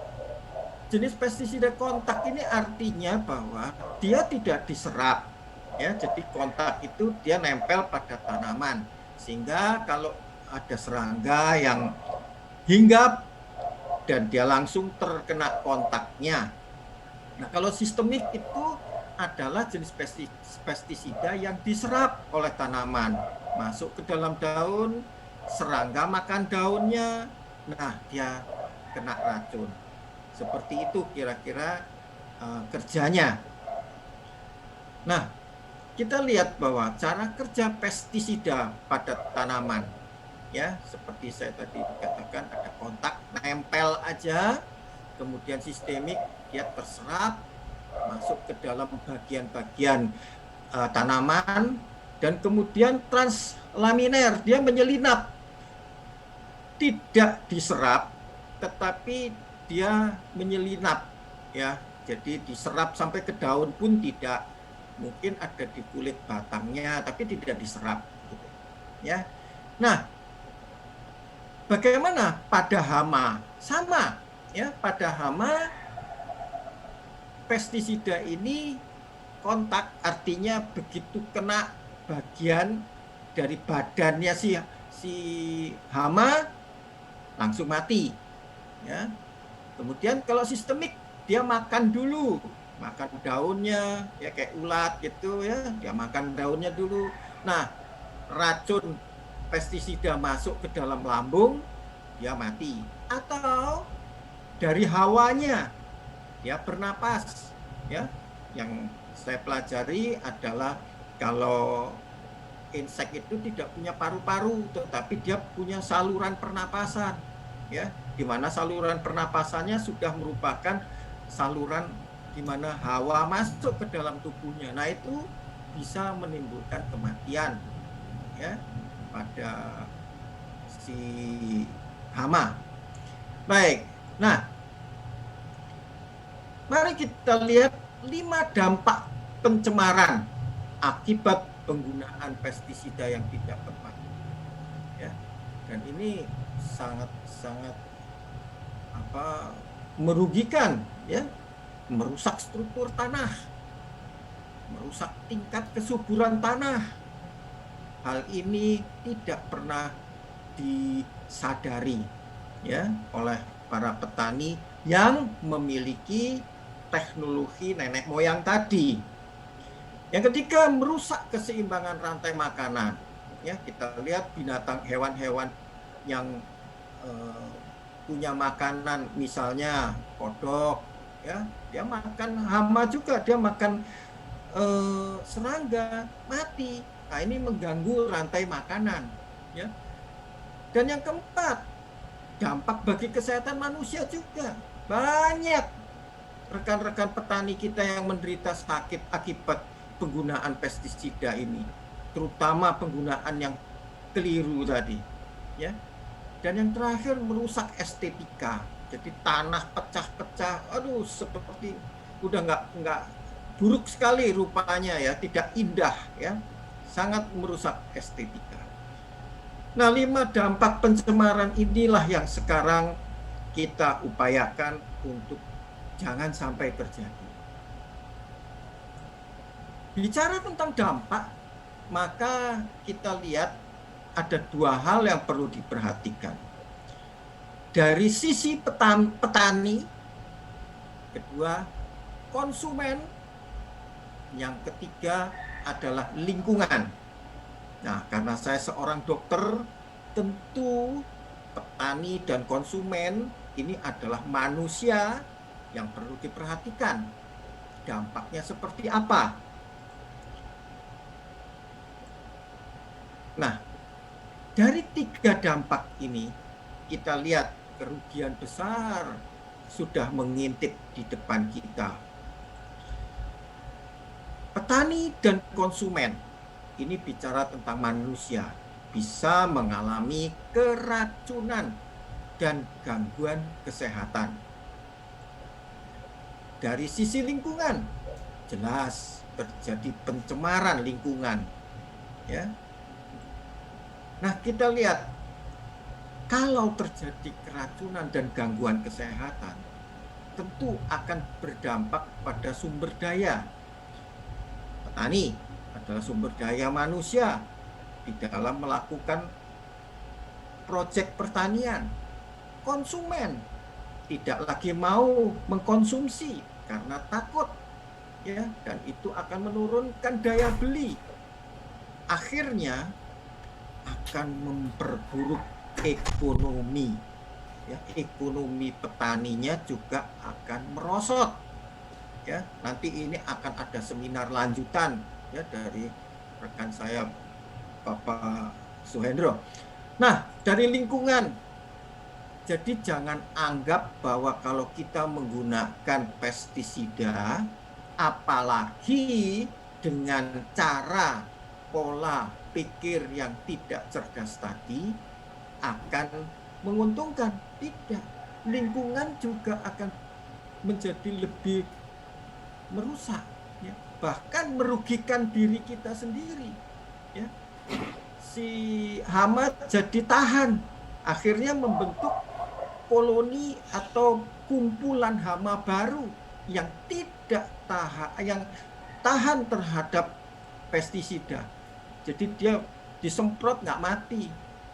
jenis pestisida kontak ini artinya bahwa dia tidak diserap, ya. Jadi kontak itu dia nempel pada tanaman, sehingga kalau ada serangga yang hinggap dan dia langsung terkena kontaknya. Nah, kalau sistemik itu adalah jenis pestisida yang diserap oleh tanaman, masuk ke dalam daun, serangga makan daunnya, nah dia kena racun. Seperti itu kira-kira kerjanya. Nah, kita lihat bahwa cara kerja pestisida pada tanaman, ya, seperti saya tadi katakan, ada kontak nempel aja, kemudian sistemik dia terserap masuk ke dalam bagian-bagian tanaman, dan kemudian translaminer dia menyelinap, tidak diserap tetapi dia menyelinap, ya. Jadi diserap sampai ke daun pun tidak, mungkin ada di kulit batangnya tapi tidak diserap gitu, ya. Nah, bagaimana pada hama? Sama, ya. Pada hama pestisida ini kontak, artinya begitu kena bagian dari badannya si hama langsung mati, ya. Kemudian kalau sistemik dia makan dulu, makan daunnya, ya kayak ulat gitu, ya, dia makan daunnya dulu. Nah, racun pestisida masuk ke dalam lambung, dia mati. Atau dari hawanya dia bernapas, ya. Yang saya pelajari adalah kalau insek itu tidak punya paru-paru, tetapi dia punya saluran pernapasan, ya, di mana saluran pernapasannya sudah merupakan saluran di mana hawa masuk ke dalam tubuhnya. Nah, itu bisa menimbulkan kematian, ya, pada si hama. Baik, nah, mari kita lihat 5 dampak pencemaran akibat penggunaan pestisida yang tidak tepat, ya. Dan ini sangat merugikan, ya, merusak struktur tanah, merusak tingkat kesuburan tanah. Hal ini tidak pernah disadari, ya, oleh para petani yang memiliki teknologi nenek moyang tadi. Yang ketiga, merusak keseimbangan rantai makanan, ya. Kita lihat binatang, hewan-hewan yang punya makanan, misalnya kodok, ya, dia makan hama juga, dia makan serangga, mati. Nah, ini mengganggu rantai makanan, ya. Dan yang keempat, dampak bagi kesehatan manusia juga. Banyak rekan-rekan petani kita yang menderita sakit akibat penggunaan pestisida ini, terutama penggunaan yang keliru tadi, ya. Dan yang terakhir, merusak estetika. Jadi tanah pecah-pecah, aduh, seperti udah nggak buruk sekali rupanya, ya, tidak indah, ya, sangat merusak estetika. Nah, 5 dampak pencemaran inilah yang sekarang kita upayakan untuk jangan sampai terjadi. Bicara tentang dampak, maka kita lihat ada 2 hal yang perlu diperhatikan. Dari sisi petani, kedua konsumen, yang ketiga adalah lingkungan. Nah, karena saya seorang dokter, tentu petani dan konsumen ini adalah manusia yang perlu diperhatikan. Dampaknya seperti apa? Nah, dari 3 dampak ini, kita lihat kerugian besar sudah mengintip di depan kita. Petani dan konsumen, ini bicara tentang manusia, bisa mengalami keracunan dan gangguan kesehatan. Dari sisi lingkungan, jelas terjadi pencemaran lingkungan, ya. Nah, kita lihat kalau terjadi keracunan dan gangguan kesehatan, tentu akan berdampak pada sumber daya. Petani adalah sumber daya manusia di dalam melakukan proyek pertanian. Konsumen tidak lagi mau mengkonsumsi karena takut, ya, dan itu akan menurunkan daya beli. Akhirnya akan memperburuk ekonomi, ya, ekonomi petaninya juga akan merosot, ya. Nanti ini akan ada seminar lanjutan, ya, dari rekan saya Bapak Suhendro. Nah, dari lingkungan, jadi jangan anggap bahwa kalau kita menggunakan pestisida, apalagi dengan cara pola pikir yang tidak cerdas tadi, akan menguntungkan. Tidak, lingkungan juga akan menjadi lebih merusak, ya. Bahkan merugikan diri kita sendiri, ya. Si hama jadi tahan, akhirnya membentuk koloni atau kumpulan hama baru yang tidak tahan terhadap pestisida. Jadi dia disemprot nggak mati,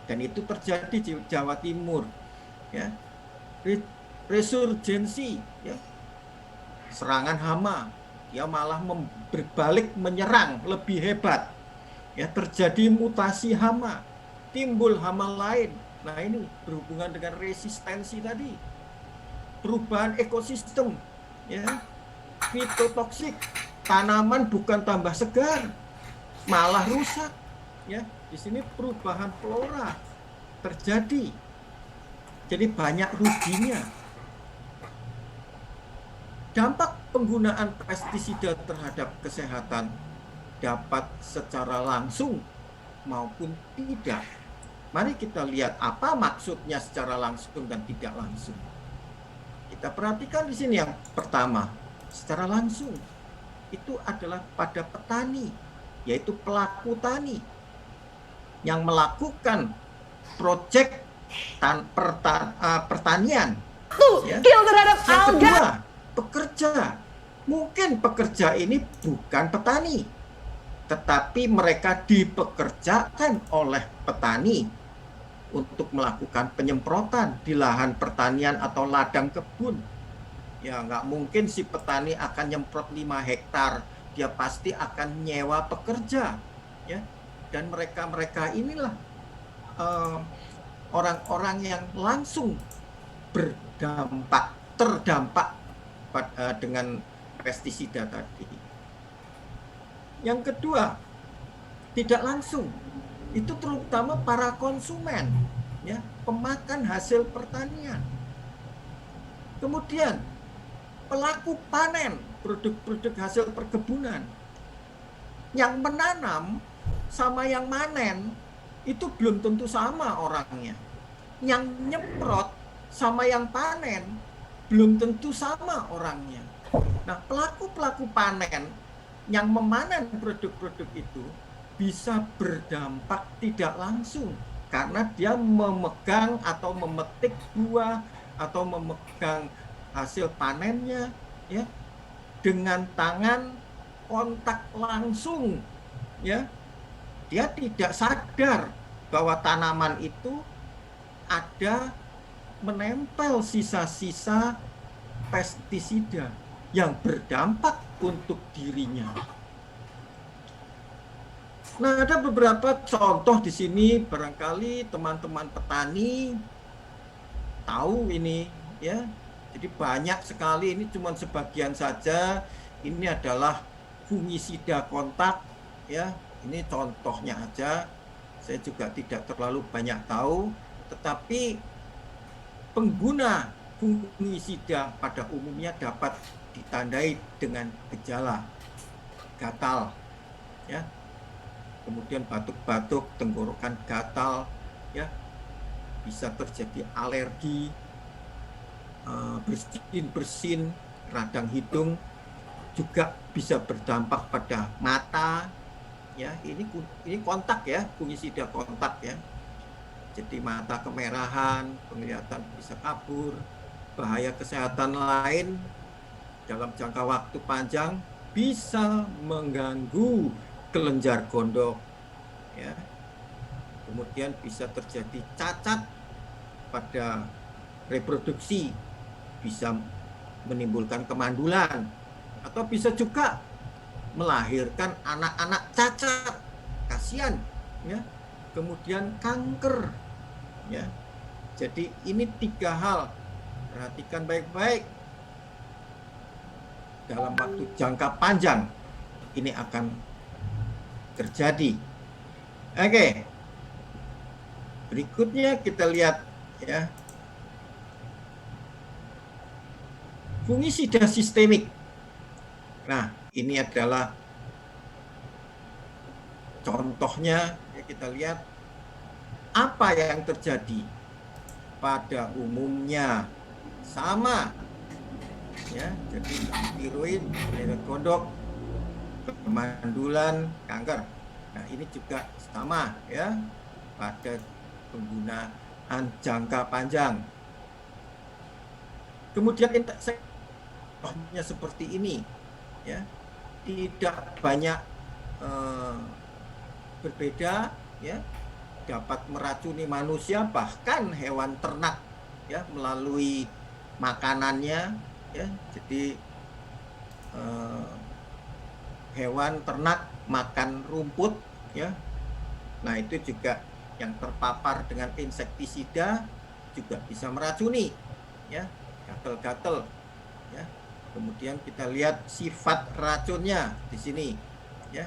dan itu terjadi di Jawa Timur, ya. Resurgensi, ya, serangan hama, dia malah berbalik menyerang lebih hebat, ya. Terjadi mutasi hama, timbul hama lain. Nah, ini berhubungan dengan resistensi tadi, perubahan ekosistem, ya, fitotoksik, tanaman bukan tambah segar, malah rusak, ya. Di sini perubahan flora terjadi, jadi banyak ruginya. Dampak penggunaan pestisida terhadap kesehatan dapat secara langsung maupun tidak. Mari kita lihat apa maksudnya secara langsung dan tidak langsung. Kita perhatikan di sini yang pertama, secara langsung itu adalah pada petani, yaitu pelaku tani yang melakukan proyek pertanian. Ya. Yang kedua, pekerja. Mungkin pekerja ini bukan petani, tetapi mereka dipekerjakan oleh petani untuk melakukan penyemprotan di lahan pertanian atau ladang kebun. Ya, nggak mungkin si petani akan nyemprot 5 hektar, dia pasti akan nyewa pekerja, ya. Dan mereka inilah orang-orang yang langsung terdampak dengan pestisida tadi. Yang kedua, tidak langsung, itu terutama para konsumen, ya, pemakan hasil pertanian. Kemudian pelaku panen produk-produk hasil perkebunan, yang menanam sama yang manen itu belum tentu sama orangnya. Yang nyemprot sama yang panen belum tentu sama orangnya. Nah, pelaku panen yang memanen produk-produk itu bisa berdampak tidak langsung karena dia memegang atau memetik buah atau memegang hasil panennya, ya, dengan tangan kontak langsung, ya. Dia tidak sadar bahwa tanaman itu ada menempel sisa-sisa pestisida yang berdampak untuk dirinya. Nah, ada beberapa contoh di sini, barangkali teman-teman petani tahu ini, ya. Jadi banyak sekali, ini cuma sebagian saja. Ini adalah fungisida kontak, ya. Ini contohnya aja. Saya juga tidak terlalu banyak tahu, tetapi pengguna fungisida pada umumnya dapat ditandai dengan gejala gatal, ya. Kemudian batuk-batuk, tenggorokan gatal, ya, bisa terjadi alergi, bersin-bersin, radang hidung, juga bisa berdampak pada mata, ya. Ini kontak, ya, fungisida kontak, ya. Jadi mata kemerahan, penglihatan bisa kabur, bahaya kesehatan lain dalam jangka waktu panjang bisa mengganggu kelenjar gondok, ya. Kemudian bisa terjadi cacat pada reproduksi, bisa menimbulkan kemandulan, atau bisa juga melahirkan anak-anak cacat, kasihan, ya. Kemudian kanker, ya. Jadi ini 3 hal, perhatikan baik-baik. Dalam waktu jangka panjang ini akan terjadi. Oke. Berikutnya kita lihat, ya. Fungisida sistemik. Nah, ini adalah contohnya, ya, kita lihat apa yang terjadi. Pada umumnya sama, ya, jadi tiroid, penyakit gondok, kemandulan, kanker. Nah, ini juga sama, ya, pada penggunaan jangka panjang. Kemudian contohnya seperti ini, ya, tidak banyak berbeda, ya, dapat meracuni manusia bahkan hewan ternak, ya, melalui makanannya, ya. Jadi hewan ternak makan rumput, ya. Nah, itu juga yang terpapar dengan insektisida juga bisa meracuni, ya, gatal-gatal, ya. Kemudian kita lihat sifat racunnya di sini, ya,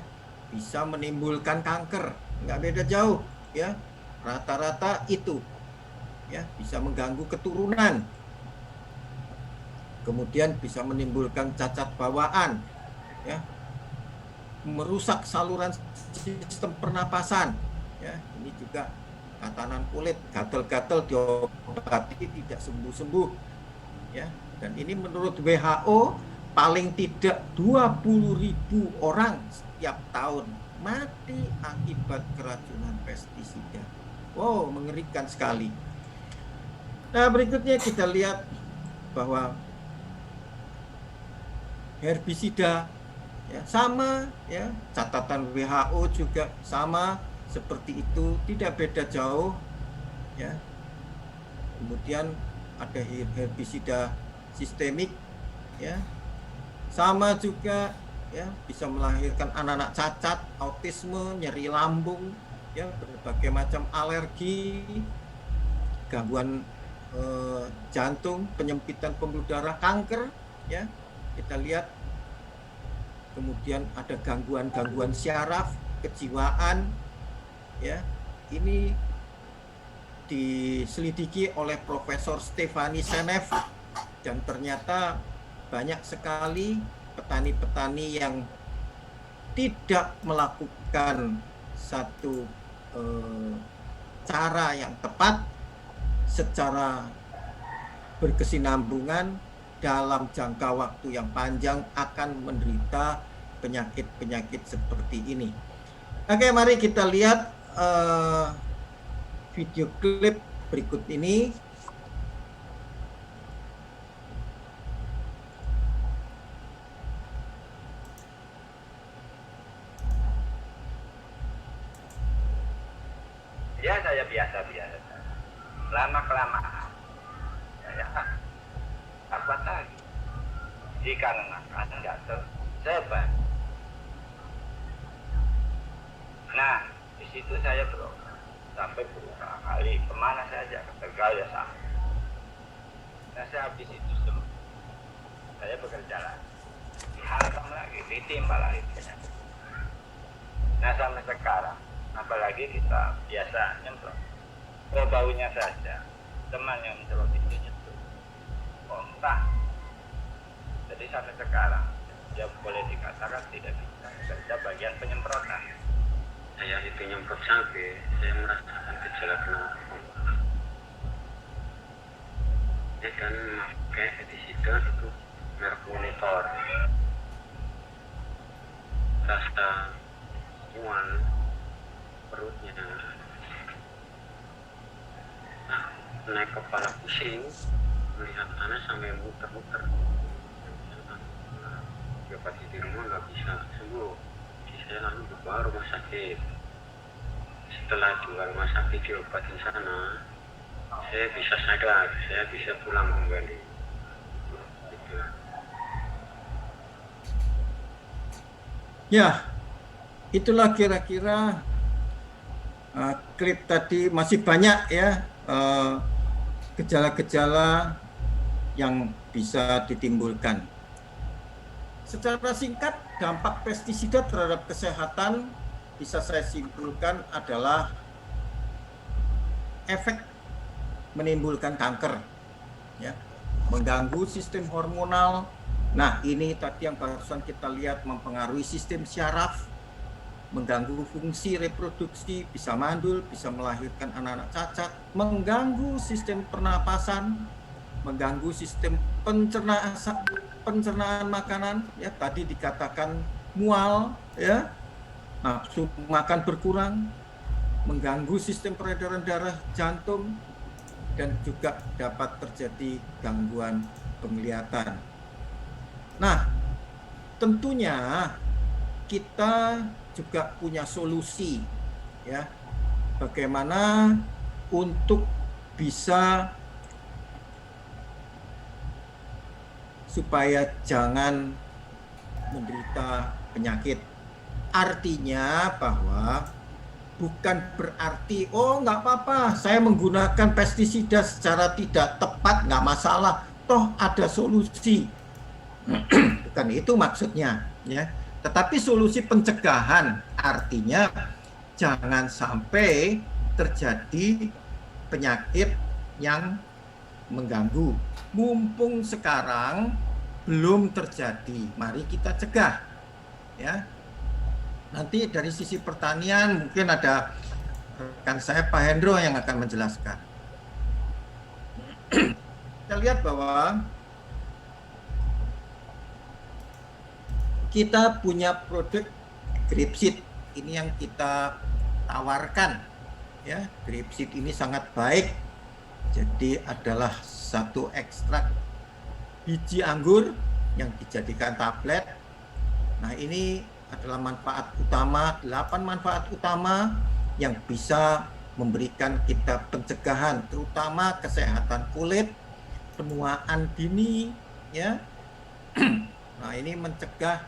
bisa menimbulkan kanker, nggak beda jauh, ya, rata-rata itu, ya, bisa mengganggu keturunan, kemudian bisa menimbulkan cacat bawaan, ya, merusak saluran sistem pernapasan, ya, ini juga tatanan kulit, gatal-gatal diobati tidak sembuh-sembuh, ya, dan ini menurut WHO paling tidak 20.000 orang setiap tahun mati akibat keracunan pestisida. Wow, mengerikan sekali. Nah, berikutnya kita lihat bahwa herbisida, ya, sama, ya, catatan WHO juga sama seperti itu, tidak beda jauh, ya. Kemudian ada herbisida sistemik, ya, sama juga, ya, bisa melahirkan anak-anak cacat, autisme, nyeri lambung, ya, berbagai macam alergi, gangguan jantung, penyempitan pembuluh darah, kanker, ya, kita lihat. Kemudian ada gangguan-gangguan syaraf, kejiwaan, ya, ini diselidiki oleh Profesor Stefani Senev, dan ternyata banyak sekali petani-petani yang tidak melakukan satu cara yang tepat secara berkesinambungan dalam jangka waktu yang panjang akan menderita penyakit-penyakit seperti ini. Oke, mari kita lihat video klip berikut ini. Ya, saya biasa-biasa. Lama-kelamaan saya apa lagi? Jika akan gatal seban. Nah, di situ saya berobat sampai berusaha kali kemana saja, ke Tegal ya sama. Nah, saya habis itu semua saya bekerja lagi, dihantam lagi, ditimpa lagi penyakit. Nah, sampai sekarang, apalagi kita biasa nyemprot, baunya saja, teman yang nyemprot itu nyentuh, entah. Jadi sampai sekarang, ya boleh dikatakan tidak bisa kerja bagian penyemprotan. Saya itu nyemprot sampai saya merasakan gejala kena ya kan, pakai herbisida itu merek Monitor, rasa mual perutnya, nah, naik kepala pusing, melihat anak sampai muter-muter. Ya pasti di rumah nggak bisa sembuh. Jadi saya langsung dibawa rumah sakit. Setelah di rumah sakit diobatin sana, saya bisa sadar, saya bisa pulang kembali. Gitu. Ya, itulah kira-kira klip tadi. Masih banyak ya gejala-gejala yang bisa ditimbulkan. Secara singkat, dampak pestisida terhadap kesehatan bisa saya simpulkan adalah efek menimbulkan kanker, ya, mengganggu sistem hormonal. Nah, ini tadi yang barusan kita lihat mempengaruhi sistem syaraf, mengganggu fungsi reproduksi, bisa mandul, bisa melahirkan anak-anak cacat, mengganggu sistem pernapasan, mengganggu sistem pencernaan makanan, ya tadi dikatakan mual, ya, nafsu makan berkurang, mengganggu sistem peredaran darah jantung, dan juga dapat terjadi gangguan penglihatan. Nah, tentunya kita juga punya solusi, ya, bagaimana untuk bisa supaya jangan menderita penyakit. Artinya bahwa bukan berarti, oh nggak apa-apa, saya menggunakan pestisida secara tidak tepat, nggak masalah, toh ada solusi. Bukan itu maksudnya, ya. Tetapi solusi pencegahan, artinya jangan sampai terjadi penyakit yang mengganggu. Mumpung sekarang belum terjadi, mari kita cegah, ya. Nanti dari sisi pertanian mungkin ada rekan saya Pak Hendro yang akan menjelaskan. Kita lihat bahwa kita punya produk Grapseed, ini yang kita tawarkan, ya. Grapseed ini sangat baik, jadi adalah satu ekstrak biji anggur yang dijadikan tablet. Nah, ini adalah manfaat utama, 8 manfaat utama yang bisa memberikan kita pencegahan, terutama kesehatan kulit, penuaan dini, ya. Nah, ini mencegah,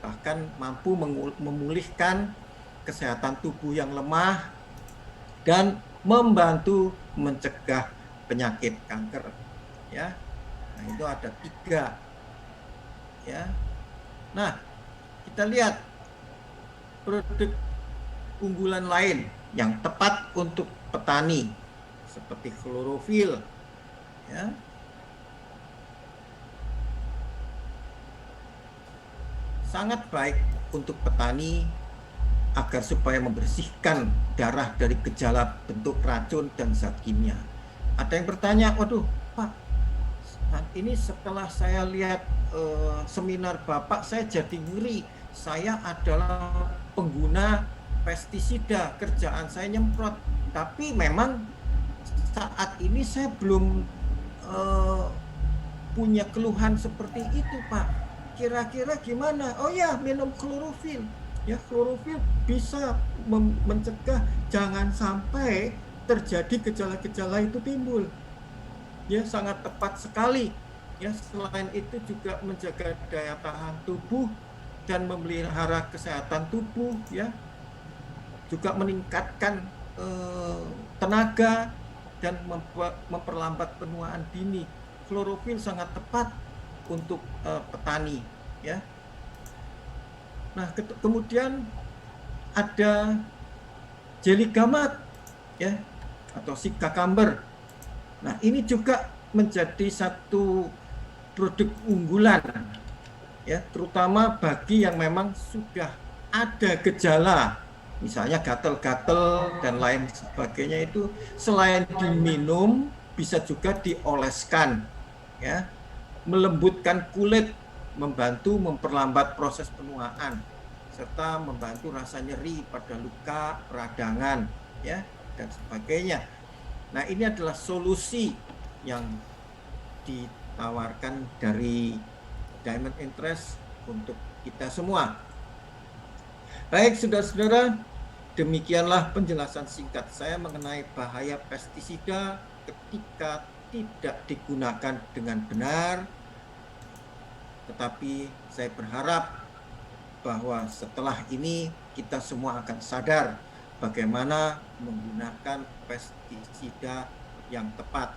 bahkan mampu memulihkan kesehatan tubuh yang lemah dan membantu mencegah penyakit kanker, ya. Nah, itu ada 3, ya. Nah, kita lihat produk unggulan lain yang tepat untuk petani seperti klorofil, ya. Sangat baik untuk petani agar supaya membersihkan darah dari gejala bentuk racun dan zat kimia. Ada yang bertanya, waduh Pak, ini setelah saya lihat seminar Bapak, saya jadi ngeri. Saya adalah pengguna pestisida, kerjaan saya nyemprot. Tapi memang saat ini saya belum punya keluhan seperti itu, Pak. Kira-kira gimana? Oh ya, minum klorofil. Ya, klorofil bisa mencegah jangan sampai terjadi gejala-gejala itu timbul. Ya, sangat tepat sekali. Ya, selain itu juga menjaga daya tahan tubuh dan memelihara kesehatan tubuh, ya. Juga meningkatkan tenaga dan memperlambat penuaan dini. Klorofil sangat tepat untuk petani, ya. Nah, kemudian ada jeli gamat, ya, atau si cucumber. Nah, ini juga menjadi satu produk unggulan, ya, terutama bagi yang memang sudah ada gejala, misalnya gatal-gatal dan lain sebagainya. Itu selain diminum bisa juga dioleskan, ya, melembutkan kulit, membantu memperlambat proses penuaan, serta membantu rasa nyeri pada luka, peradangan, ya, dan sebagainya. Nah, ini adalah solusi yang ditawarkan dari Diamond Interest untuk kita semua. Baik, saudara-saudara, demikianlah penjelasan singkat saya mengenai bahaya pestisida ketika tidak digunakan dengan benar. Tetapi saya berharap bahwa setelah ini kita semua akan sadar bagaimana menggunakan pestisida yang tepat.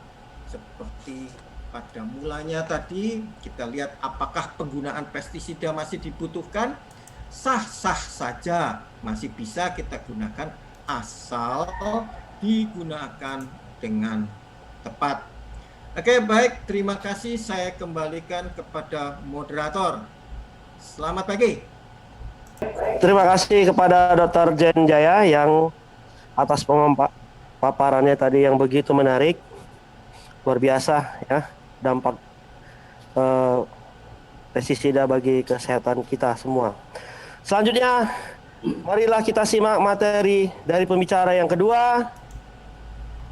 Seperti pada mulanya tadi, kita lihat apakah penggunaan pestisida masih dibutuhkan. Sah-sah saja masih bisa kita gunakan asal digunakan dengan tepat. Oke, baik, terima kasih. Saya kembalikan kepada moderator. Selamat pagi. Terima kasih kepada Dr. Jen Jaya yang atas paparannya tadi yang begitu menarik. Luar biasa ya dampak pestisida bagi kesehatan kita semua. Selanjutnya, marilah kita simak materi dari pembicara yang kedua.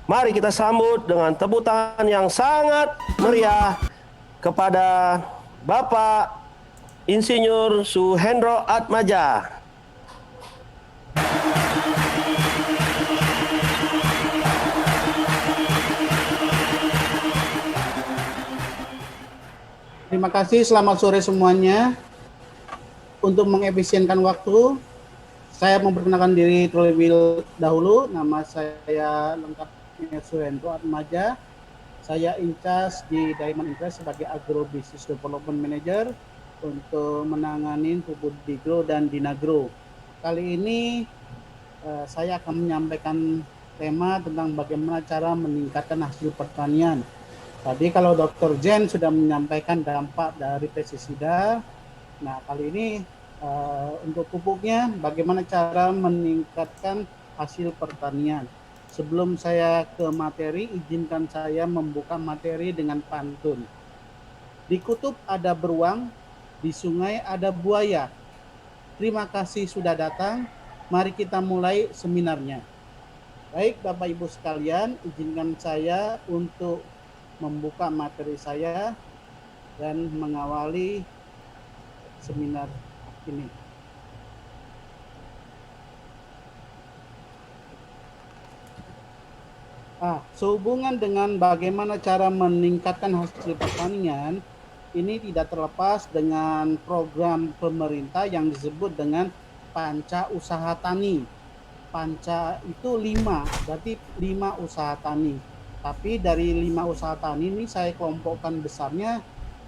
Mari kita sambut dengan tepuk tangan yang sangat meriah kepada Bapak Insinyur Suhendro Atmaja. Terima kasih, selamat sore semuanya. Untuk mengefisienkan waktu, saya memperkenalkan diri terlebih dahulu. Nama saya lengkapnya Suhendro Atmaja. Saya incas di Diamond Interest sebagai Agro Business Development Manager untuk menangani pupuk Digro dan Dinagro. Kali ini saya akan menyampaikan tema tentang bagaimana cara meningkatkan hasil pertanian. Tadi kalau Dr. Jen sudah menyampaikan dampak dari pestisida, nah kali ini untuk pupuknya bagaimana cara meningkatkan hasil pertanian. Sebelum saya ke materi, izinkan saya membuka materi dengan pantun. Di kutub ada beruang, di sungai ada buaya. Terima kasih sudah datang, mari kita mulai seminarnya. Baik Bapak Ibu sekalian, izinkan saya untuk membuka materi saya dan mengawali seminar ini. Sehubungan dengan bagaimana cara meningkatkan hasil pertanian, ini tidak terlepas dengan program pemerintah yang disebut dengan Panca Usaha Tani. Panca itu 5, berarti 5 usaha tani. Tapi dari 5 usaha tani ini saya kelompokkan besarnya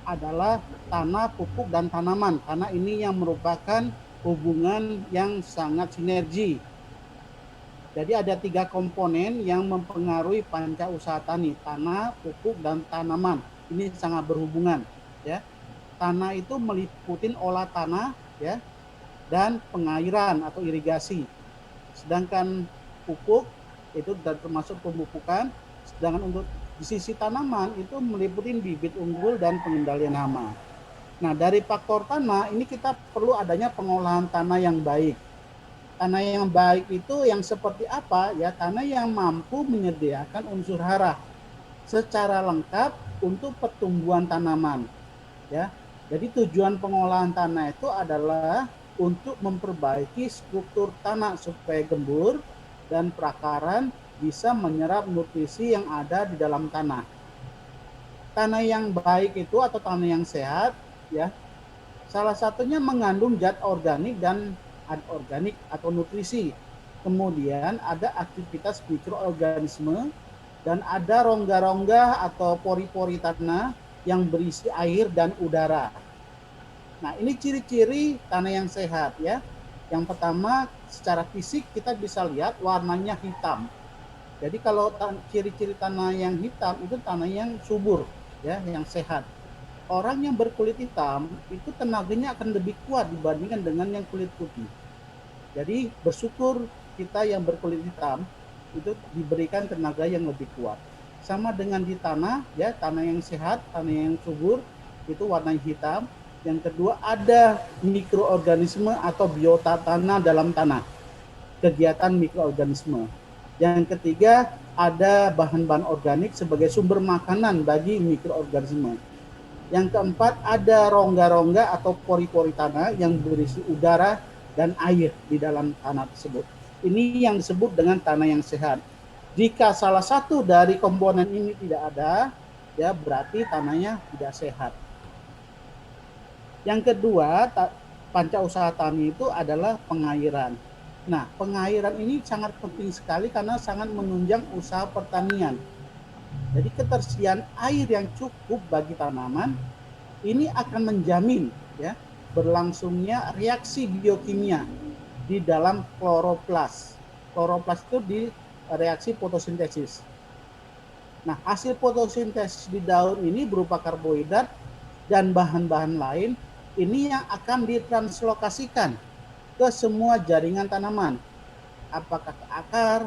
adalah tanah, pupuk, dan tanaman. Karena ini yang merupakan hubungan yang sangat sinergi. Jadi ada 3 komponen yang mempengaruhi panca usaha tani, tanah, pupuk, dan tanaman. Ini sangat berhubungan, ya. Tanah itu meliputi olah tanah, ya, dan pengairan atau irigasi. Sedangkan pupuk itu termasuk pemupukan. Sedangkan untuk di sisi tanaman itu meliputi bibit unggul dan pengendalian hama. Nah, dari faktor tanah ini kita perlu adanya pengolahan tanah yang baik. Tanah yang baik itu yang seperti apa? Ya, tanah yang mampu menyediakan unsur hara secara lengkap untuk pertumbuhan tanaman. Ya, jadi tujuan pengolahan tanah itu adalah untuk memperbaiki struktur tanah supaya gembur dan perakaran bisa menyerap nutrisi yang ada di dalam tanah. Tanah yang baik itu atau tanah yang sehat, ya, salah satunya mengandung zat organik dan anorganik atau nutrisi. Kemudian ada aktivitas mikroorganisme dan ada rongga-rongga atau pori-pori tanah yang berisi air dan udara. Nah, ini ciri-ciri tanah yang sehat, ya. Yang pertama, secara fisik kita bisa lihat warnanya hitam. Jadi kalau ciri-ciri tanah yang hitam itu tanah yang subur, ya, yang sehat. Orang yang berkulit hitam itu tenaganya akan lebih kuat dibandingkan dengan yang kulit putih. Jadi bersyukur kita yang berkulit hitam itu diberikan tenaga yang lebih kuat. Sama dengan di tanah, ya, tanah yang sehat, tanah yang subur itu warna hitam. Yang kedua ada mikroorganisme atau biota tanah dalam tanah, kegiatan mikroorganisme. Yang ketiga ada bahan-bahan organik sebagai sumber makanan bagi mikroorganisme. Yang keempat, ada rongga-rongga atau pori-pori tanah yang berisi udara dan air di dalam tanah tersebut. Ini yang disebut dengan tanah yang sehat. Jika salah satu dari komponen ini tidak ada, ya berarti tanahnya tidak sehat. Yang kedua, panca usaha tani itu adalah pengairan. Nah, pengairan ini sangat penting sekali karena sangat menunjang usaha pertanian. Jadi ketersediaan air yang cukup bagi tanaman ini akan menjamin ya berlangsungnya reaksi biokimia di dalam kloroplas. Kloroplas itu di reaksi fotosintesis. Nah, hasil fotosintesis di daun ini berupa karbohidrat dan bahan-bahan lain ini yang akan ditranslokasikan ke semua jaringan tanaman, apakah ke akar,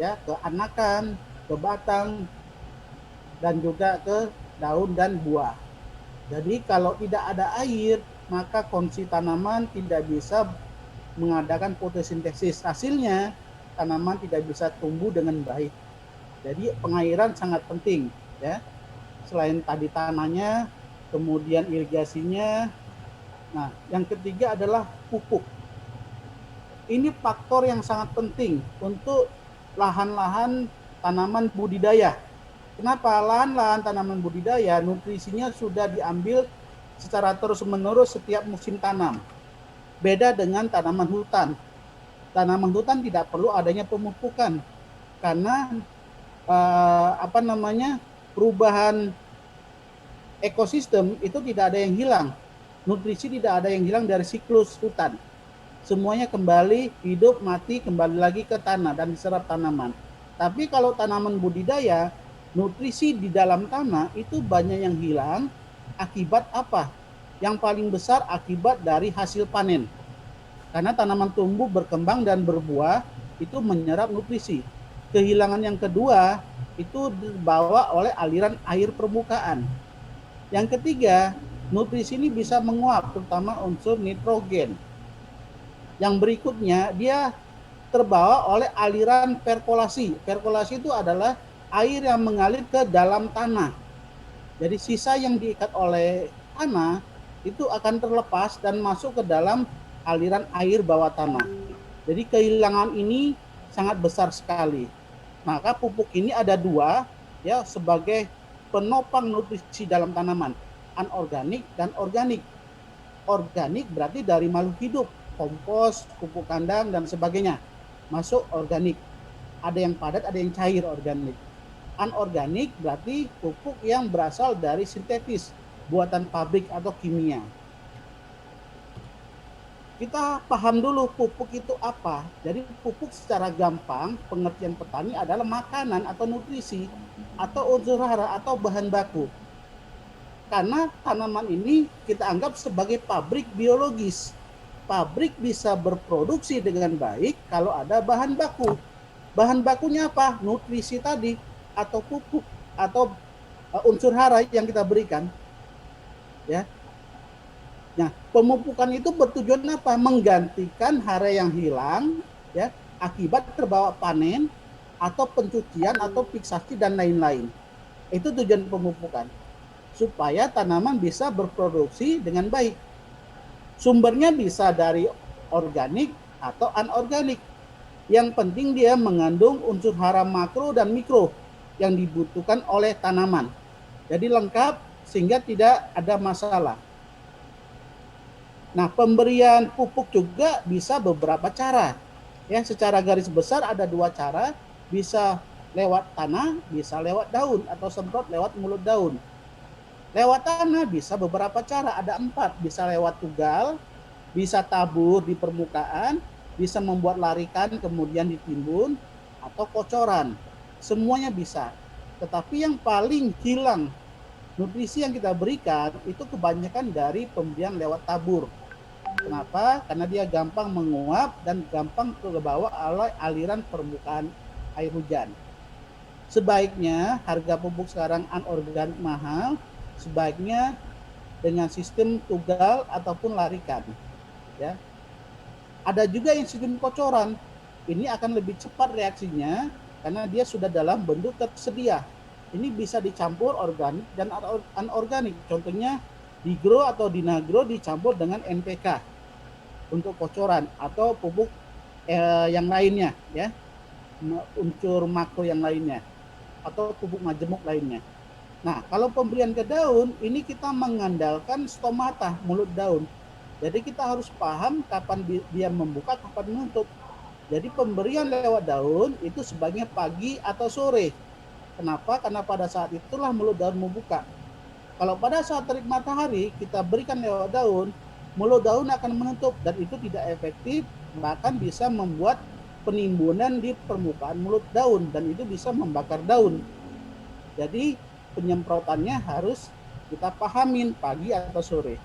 ya, ke anakan, ke batang, dan juga ke daun dan buah. Jadi kalau tidak ada air, maka kondisi tanaman tidak bisa mengadakan fotosintesis. Hasilnya tanaman tidak bisa tumbuh dengan baik. Jadi pengairan sangat penting, ya. Selain tadi tanahnya, kemudian irigasinya. Nah, yang ketiga adalah pupuk. Ini faktor yang sangat penting untuk lahan-lahan tanaman budidaya. Kenapa? Lahan-lahan tanaman budidaya nutrisinya sudah diambil secara terus-menerus setiap musim tanam. Beda dengan tanaman hutan. Tanaman hutan tidak perlu adanya pemupukan karena perubahan ekosistem itu tidak ada yang hilang. Nutrisi tidak ada yang hilang dari siklus hutan. Semuanya kembali hidup, mati, kembali lagi ke tanah dan diserap tanaman. Tapi kalau tanaman budidaya, nutrisi di dalam tanah itu banyak yang hilang. Akibat apa? Yang paling besar akibat dari hasil panen. Karena tanaman tumbuh, berkembang, dan berbuah itu menyerap nutrisi. Kehilangan yang kedua itu dibawa oleh aliran air permukaan. Yang ketiga, nutrisi ini bisa menguap, terutama unsur nitrogen. Yang berikutnya, dia terbawa oleh aliran perkolasi. Perkolasi itu adalah air yang mengalir ke dalam tanah. Jadi sisa yang diikat oleh tanah itu akan terlepas dan masuk ke dalam aliran air bawah tanah. Jadi kehilangan ini sangat besar sekali. Maka pupuk ini ada dua, ya, sebagai penopang nutrisi dalam tanaman, anorganik dan organik. Organik berarti dari makhluk hidup, kompos, pupuk kandang, dan sebagainya. Masuk organik. Ada yang padat, ada yang cair organik. Anorganik berarti pupuk yang berasal dari sintetis, buatan pabrik atau kimia. Kita paham dulu pupuk itu apa. Jadi pupuk secara gampang, pengertian petani adalah makanan atau nutrisi, atau unsur hara atau bahan baku. Karena tanaman ini kita anggap sebagai pabrik biologis. Pabrik bisa berproduksi dengan baik kalau ada bahan baku. Bahan bakunya apa? Nutrisi tadi, atau pupuk, atau unsur hara yang kita berikan. Ya. Nah, pemupukan itu bertujuan apa? Menggantikan hara yang hilang, ya, akibat terbawa panen, atau pencucian, atau fiksasi, dan lain-lain. Itu tujuan pemupukan. Supaya tanaman bisa berproduksi dengan baik. Sumbernya bisa dari organik atau anorganik. Yang penting dia mengandung unsur hara makro dan mikro yang dibutuhkan oleh tanaman. Jadi lengkap sehingga tidak ada masalah. Nah, pemberian pupuk juga bisa beberapa cara. Ya, secara garis besar ada dua cara, bisa lewat tanah, bisa lewat daun atau semprot lewat mulut daun. Lewat tanah bisa beberapa cara, ada 4. Bisa lewat tugal, bisa tabur di permukaan, bisa membuat larikan kemudian ditimbun, atau kocoran. Semuanya bisa. Tetapi yang paling hilang nutrisi yang kita berikan itu kebanyakan dari pemberian lewat tabur. Kenapa? Karena dia gampang menguap dan gampang terbawa oleh aliran permukaan air hujan. Sebaiknya harga pupuk sekarang anorganik mahal, sebaiknya dengan sistem tugal ataupun larikan. Ya. Ada juga yang sistem kocoran. Ini akan lebih cepat reaksinya karena dia sudah dalam bentuk tersedia. Ini bisa dicampur organik dan anorganik. Contohnya digro atau dinagro dicampur dengan NPK untuk kocoran atau pupuk yang lainnya, ya, unsur makro yang lainnya atau pupuk majemuk lainnya. Nah, kalau pemberian ke daun ini kita mengandalkan stomata, mulut daun. Jadi kita harus paham kapan dia membuka, kapan menutup. Jadi pemberian lewat daun itu sebaiknya pagi atau sore. Kenapa? Karena pada saat itulah mulut daun membuka. Kalau pada saat terik matahari kita berikan lewat daun, mulut daun akan menutup dan itu tidak efektif, bahkan bisa membuat penimbunan di permukaan mulut daun dan itu bisa membakar daun. Jadi penyemprotannya harus kita pahamin pagi atau sore.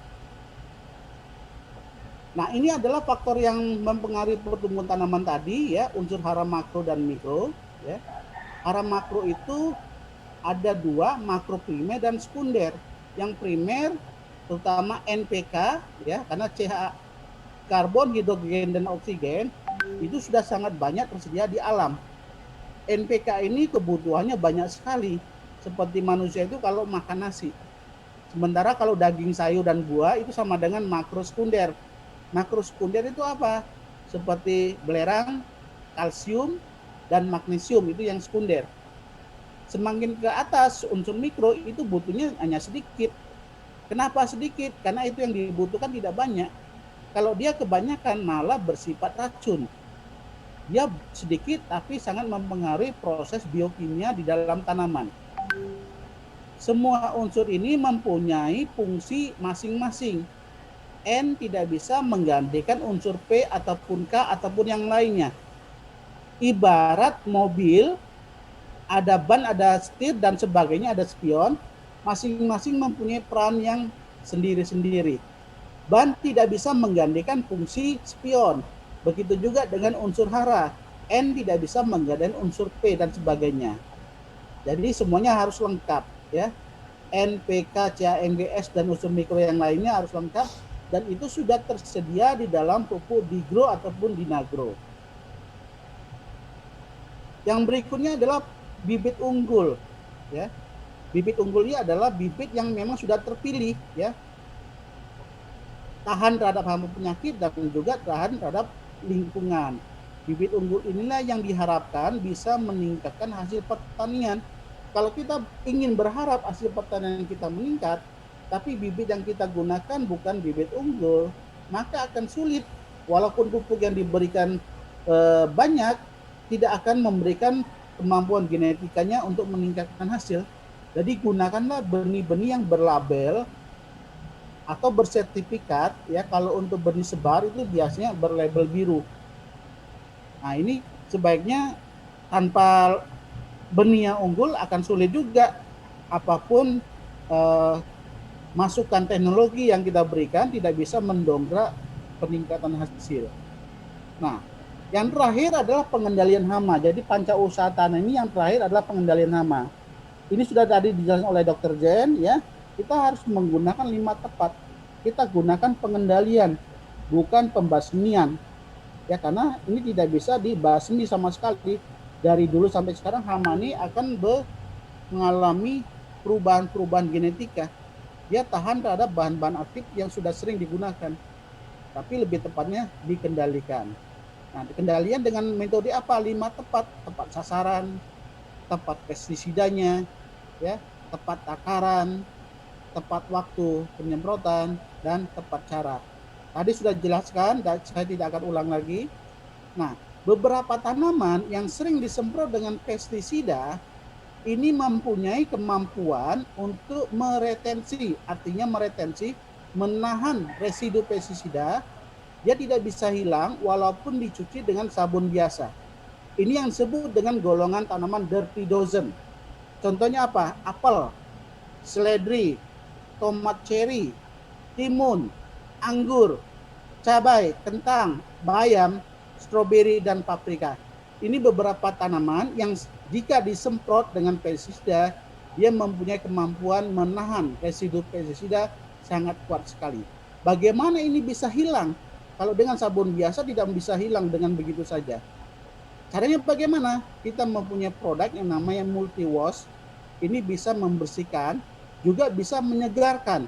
Nah, ini adalah faktor yang mempengaruhi pertumbuhan tanaman tadi, ya, unsur hara makro dan mikro, ya. Hara makro itu ada dua, makro primer dan sekunder. Yang primer terutama NPK, ya, karena CH karbon, hidrogen dan oksigen itu sudah sangat banyak tersedia di alam. NPK ini kebutuhannya banyak sekali. Seperti manusia itu kalau makan nasi. Sementara kalau daging, sayur dan buah itu sama dengan makro sekunder. Makro sekunder itu apa? Seperti belerang, kalsium, dan magnesium itu yang sekunder. Semakin ke atas unsur mikro itu butuhnya hanya sedikit. Kenapa sedikit? Karena itu yang dibutuhkan tidak banyak. Kalau dia kebanyakan malah bersifat racun. Dia sedikit tapi sangat mempengaruhi proses biokimia di dalam tanaman. Semua unsur ini mempunyai fungsi masing-masing. N tidak bisa menggantikan unsur P ataupun K ataupun yang lainnya. Ibarat mobil, ada ban, ada setir, dan sebagainya, ada spion, masing-masing mempunyai peran yang sendiri-sendiri. Ban tidak bisa menggantikan fungsi spion. Begitu juga dengan unsur hara. N tidak bisa menggantikan unsur P dan sebagainya. Jadi semuanya harus lengkap, ya. N, P, K, C, A, M, G, S, dan unsur mikro yang lainnya harus lengkap. Dan itu sudah tersedia di dalam pupuk digro ataupun dinagro. Yang berikutnya adalah bibit unggul, ya. Bibit unggul ini adalah bibit yang memang sudah terpilih, ya. Tahan terhadap hama penyakit dan juga tahan terhadap lingkungan. Bibit unggul inilah yang diharapkan bisa meningkatkan hasil pertanian. Kalau kita ingin berharap hasil pertanian kita meningkat, tapi bibit yang kita gunakan bukan bibit unggul, maka akan sulit. Walaupun pupuk yang diberikan banyak, tidak akan memberikan kemampuan genetikanya untuk meningkatkan hasil. Jadi gunakanlah benih-benih yang berlabel atau bersertifikat, ya. Kalau untuk benih sebar itu biasanya berlabel biru. Nah, ini sebaiknya tanpa benih yang unggul akan sulit juga. Apapun masukan teknologi yang kita berikan tidak bisa mendongkrak peningkatan hasil. Nah, yang terakhir adalah pengendalian hama. Jadi panca usaha tanah ini yang terakhir adalah pengendalian hama. Ini sudah tadi dijelaskan oleh Dr. Jen, ya. Kita harus menggunakan 5 tepat. Kita gunakan pengendalian, bukan pembasmian. Ya, karena ini tidak bisa dibasmi sama sekali. Dari dulu sampai sekarang hama ini akan mengalami perubahan-perubahan genetika. Dia tahan terhadap bahan-bahan aktif yang sudah sering digunakan. Tapi lebih tepatnya dikendalikan. Nah, kendalian dengan metode apa? 5 tepat. Tepat sasaran, tepat pestisidanya, ya, tepat takaran, tepat waktu penyemprotan, dan tepat cara. Tadi sudah dijelaskan, dan saya tidak akan ulang lagi. Nah, beberapa tanaman yang sering disemprot dengan pestisida ini mempunyai kemampuan untuk meretensi, artinya meretensi, menahan residu pestisida. Dia tidak bisa hilang walaupun dicuci dengan sabun biasa. Ini yang disebut dengan golongan tanaman dirty dozen. Contohnya apa? Apel, seledri, tomat cherry, timun, anggur, cabai, kentang, bayam, stroberi, dan paprika. Ini beberapa tanaman yang jika disemprot dengan pestisida, dia mempunyai kemampuan menahan residu pestisida sangat kuat sekali. Bagaimana ini bisa hilang? Kalau dengan sabun biasa tidak bisa hilang dengan begitu saja. Caranya bagaimana? Kita mempunyai produk yang namanya multi wash. Ini bisa membersihkan, juga bisa menyegarkan.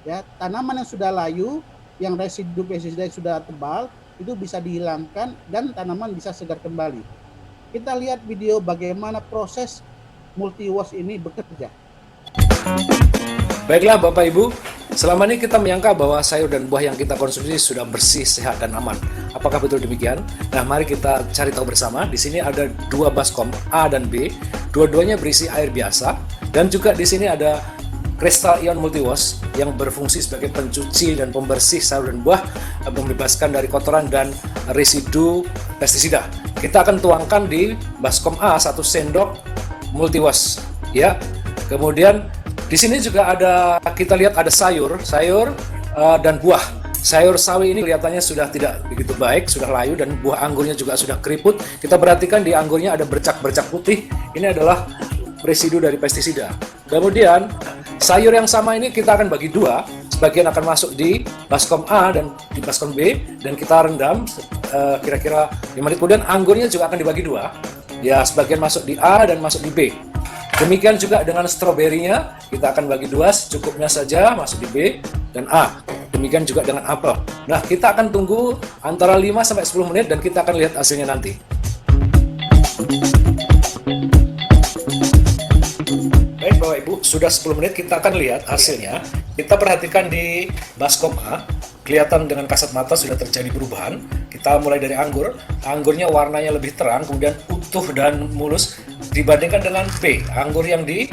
Ya, tanaman yang sudah layu, yang residu pestisida sudah tebal, itu bisa dihilangkan dan tanaman bisa segar kembali. Kita lihat video bagaimana proses multi wash ini bekerja. Baiklah Bapak Ibu, selama ini kita menyangka bahwa sayur dan buah yang kita konsumsi sudah bersih, sehat, dan aman. Apakah betul demikian? Nah, mari kita cari tahu bersama. Di sini ada dua baskom A dan B, dua-duanya berisi air biasa, dan juga di sini ada Crystal Ion Multiwash yang berfungsi sebagai pencuci dan pembersih sayur dan buah, membebaskan dari kotoran dan residu pestisida. Kita akan tuangkan di baskom A 1 sendok multiwash, ya. Kemudian di sini juga ada, kita lihat ada sayur dan buah. Sayur sawi ini kelihatannya sudah tidak begitu baik, sudah layu, dan buah anggurnya juga sudah keriput. Kita perhatikan di anggurnya ada bercak-bercak putih. Ini adalah residu dari pestisida. Kemudian sayur yang sama ini kita akan bagi dua. Sebagian akan masuk di baskom A dan di baskom B, dan kita rendam kira-kira 5 menit. Kemudian anggurnya juga akan dibagi dua. Ya, sebagian masuk di A dan masuk di B. Demikian juga dengan stroberinya, kita akan bagi dua, secukupnya saja masuk di B dan A. Demikian juga dengan apel. Nah, kita akan tunggu antara 5-10 menit dan kita akan lihat hasilnya nanti. Baik Bapak Ibu, sudah 10 menit kita akan lihat hasilnya. Kita perhatikan di baskom A, kelihatan dengan kasat mata sudah terjadi perubahan. Kita mulai dari anggur. Anggurnya warnanya lebih terang, kemudian utuh dan mulus dibandingkan dengan B. Anggur yang di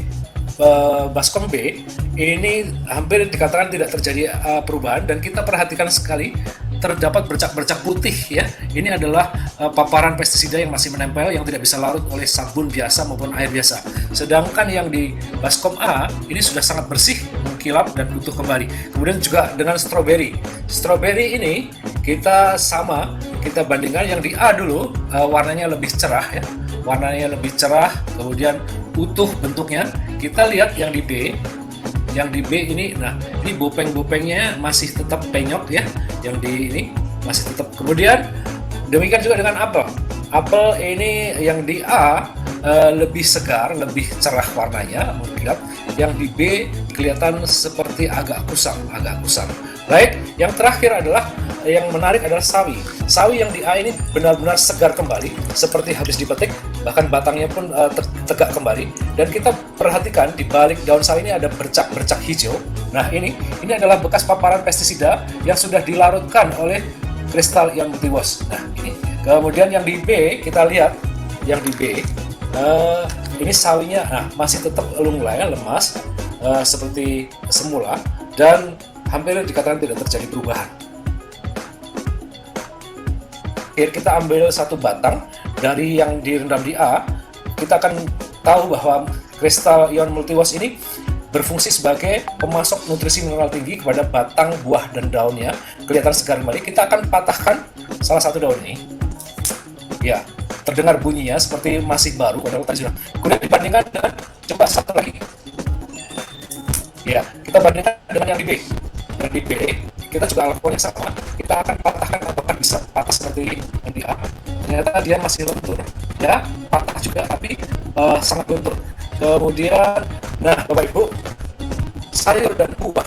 baskom B ini hampir dikatakan tidak terjadi perubahan, dan kita perhatikan sekali terdapat bercak-bercak putih, ya. Ini adalah paparan pestisida yang masih menempel, yang tidak bisa larut oleh sabun biasa maupun air biasa. Sedangkan yang di baskom A ini sudah sangat bersih, mengkilap dan utuh kembali. Kemudian juga dengan stroberi. Stroberi ini kita bandingkan yang di A dulu, warnanya lebih cerah, ya. Warnanya lebih cerah, kemudian utuh bentuknya. Kita lihat yang di B. Yang di B ini, nah ini bopeng-bopengnya masih tetap penyok, ya. Yang di ini masih tetap. Kemudian demikian juga dengan apel. Apel ini yang di A lebih segar, lebih cerah warnanya, mengkilap. Yang di B kelihatan seperti agak kusam. Baik, yang terakhir adalah, yang menarik adalah sawi. Sawi yang di A ini benar-benar segar kembali, seperti habis dipetik, bahkan batangnya pun tegak kembali. Dan kita perhatikan di balik daun sawi ini ada bercak-bercak hijau. Nah, ini adalah bekas paparan pestisida yang sudah dilarutkan oleh Crystal Ion Multiwash. Nah, ini. Kemudian yang di B, kita lihat yang di B, ini sawinya masih tetap lunglai, lemas, seperti semula, dan hampir dikatakan tidak terjadi perubahan. Oke, kita ambil satu batang dari yang direndam di A. Kita akan tahu bahwa Crystal Ion Multiwash ini berfungsi sebagai pemasok nutrisi mineral tinggi kepada batang, buah, dan daunnya. Kelihatan segar kembali. Kita akan patahkan salah satu daun ini. Ya, terdengar bunyinya seperti masih baru, padahal tadi sudah. Kemudian dibandingkan dengan, coba satu lagi. Ya, kita bandingkan dengan yang di B. Yang di B, kita juga lakukan yang sama. Kita akan patahkan, apakah bisa patah seperti yang di A. Ternyata dia masih lentur. Ya, patah juga, tapi sangat lentur. Kemudian, nah Bapak Ibu, sayur dan buah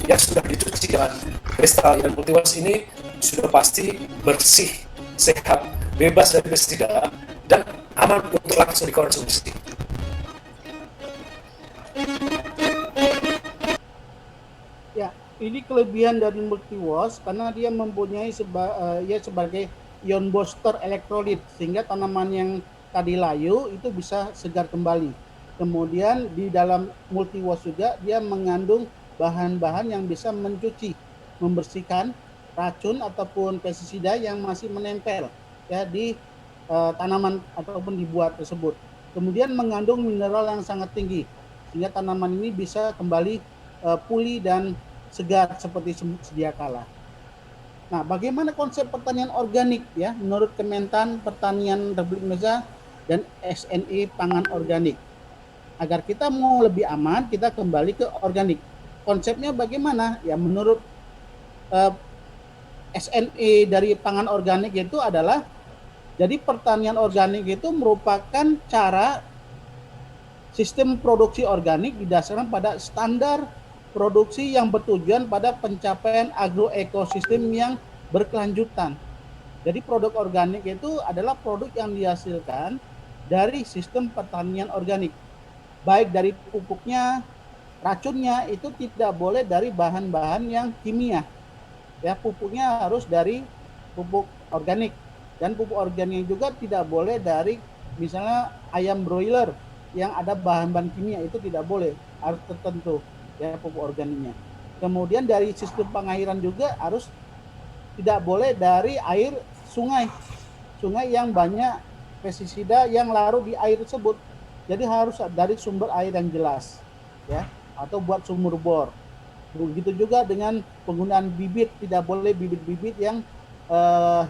yang sudah dicuci dengan Crystal Ion Multiwash ini sudah pasti bersih, sehat, bebas dari pestisida, dan aman untuk langsung dikonsumsi. Ya, ini kelebihan dari multiwash karena dia mempunyai sebagai ion booster elektrolit, sehingga tanaman yang tadi layu itu bisa segar kembali. Kemudian di dalam multiwash juga dia mengandung bahan-bahan yang bisa mencuci, membersihkan racun ataupun pestisida yang masih menempel, ya, di tanaman ataupun di buah tersebut. Kemudian mengandung mineral yang sangat tinggi, sehingga tanaman ini bisa kembali pulih dan segar seperti sedia kala. Nah, bagaimana konsep pertanian organik, ya, menurut Kementan Pertanian Republik Indonesia dan SNI Pangan Organik? Agar kita mau lebih aman, kita kembali ke organik. Konsepnya bagaimana? Ya, menurut SNI dari Pangan Organik itu adalah Jadi pertanian organik itu merupakan cara sistem produksi organik didasarkan pada standar produksi yang bertujuan pada pencapaian agroekosistem yang berkelanjutan. Jadi produk organik itu adalah produk yang dihasilkan dari sistem pertanian organik. Baik dari pupuknya, racunnya itu tidak boleh dari bahan-bahan yang kimia. Ya, pupuknya harus dari pupuk organik. Dan pupuk organik juga tidak boleh dari misalnya ayam broiler yang ada bahan-bahan kimia, itu tidak boleh, harus tertentu ya pupuk organiknya. Kemudian dari sistem pengairan juga harus tidak boleh dari air sungai yang banyak pestisida yang larut di air tersebut. Jadi harus dari sumber air yang jelas ya, atau buat sumur bor. Begitu juga dengan penggunaan bibit, tidak boleh bibit-bibit yang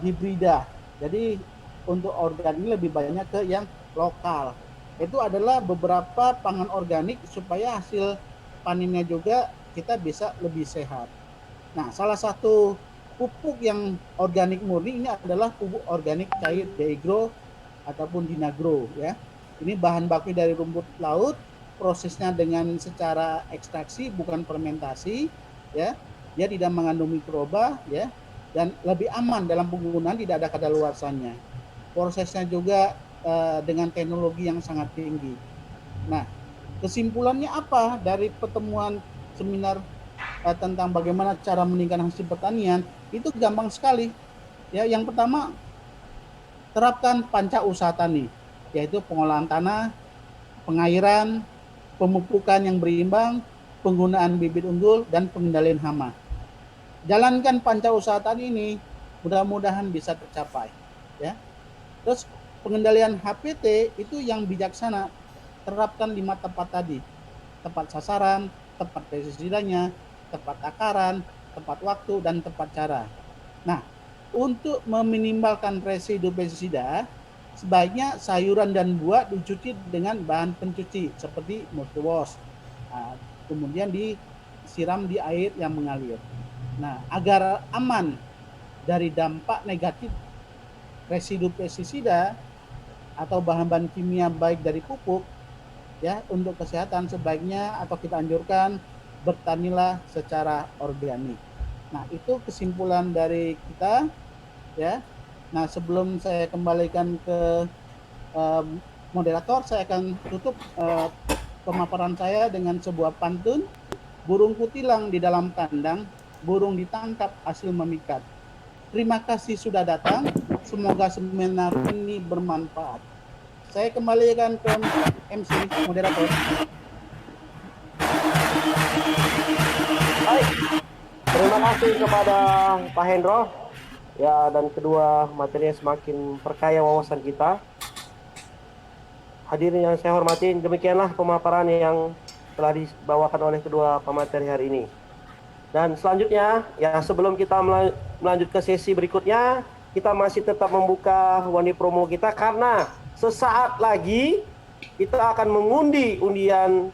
hibrida. Jadi untuk organik lebih banyak ke yang lokal. Itu adalah beberapa pangan organik supaya hasil panennya juga kita bisa lebih sehat. Nah, salah satu pupuk yang organik murni ini adalah pupuk organik cair Deigro ataupun Dinagro ya. Ini bahan baku dari rumput laut, prosesnya dengan secara ekstraksi bukan fermentasi ya. Dia tidak mengandung mikroba ya, dan lebih aman dalam penggunaan, tidak ada kadaluarsanya. Prosesnya juga dengan teknologi yang sangat tinggi. Nah, kesimpulannya apa dari pertemuan seminar tentang bagaimana cara meningkatkan hasil pertanian? Itu gampang sekali. Ya, yang pertama, terapkan panca usaha tani, yaitu pengolahan tanah, pengairan, pemupukan yang berimbang, penggunaan bibit unggul, dan pengendalian hama. Jalankan panca usaha tani ini, mudah-mudahan bisa tercapai. Ya. Terus pengendalian HPT itu yang bijaksana, terapkan 5 tepat tadi. Tepat sasaran, tepat pestisidanya, tepat takaran, tepat waktu, dan tepat cara. Nah, untuk meminimalkan residu pestisida, sebaiknya sayuran dan buah dicuci dengan bahan pencuci seperti mouthwash. Kemudian disiram di air yang mengalir. Nah, agar aman dari dampak negatif residu pestisida atau bahan-bahan kimia baik dari pupuk ya, untuk kesehatan sebaiknya atau kita anjurkan bertanilah secara organik. Nah, itu kesimpulan dari kita ya. Nah, sebelum saya kembalikan ke moderator, saya akan tutup pemaparan saya dengan sebuah pantun. Burung kutilang di dalam kandang, burung ditangkap hasil memikat. Terima kasih sudah datang. Semoga seminar ini bermanfaat. Saya kembalikan ke MC moderator. Baik, terima kasih kepada Pak Hendro ya, dan kedua materi yang semakin perkaya wawasan kita. Hadirin yang saya hormati, demikianlah pemaparan yang telah dibawakan oleh kedua pemateri hari ini. Dan selanjutnya, ya sebelum kita melanjut ke sesi berikutnya, kita masih tetap membuka Wani Promo kita karena sesaat lagi kita akan mengundi undian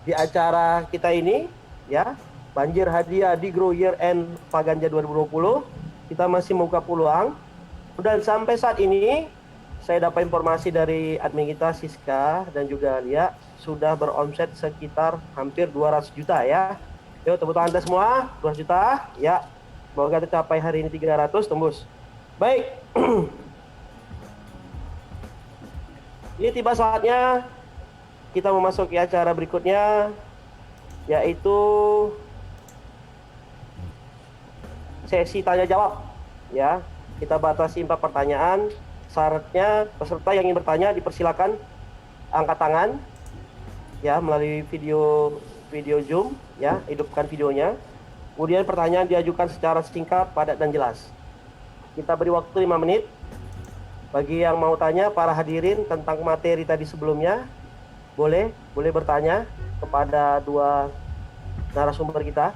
di acara kita ini, ya, banjir hadiah Digro Year End Paganja 2020. Kita masih membuka peluang. Dan sampai saat ini saya dapat informasi dari admin kita Siska dan juga Lia sudah beromset sekitar hampir 200 juta ya. Yuk tepuk tangan Anda semua, 200 juta ya. Semoga tercapai hari ini 300 tembus. Baik. Ini tiba saatnya kita memasuki acara berikutnya, yaitu sesi tanya jawab ya. Kita batasi 4 pertanyaan. Syaratnya peserta yang ingin bertanya dipersilakan angkat tangan ya melalui video Zoom ya, hidupkan videonya. Kemudian pertanyaan diajukan secara singkat, padat dan jelas. Kita beri waktu 5 menit bagi yang mau tanya. Para hadirin tentang materi tadi sebelumnya boleh bertanya kepada dua narasumber kita.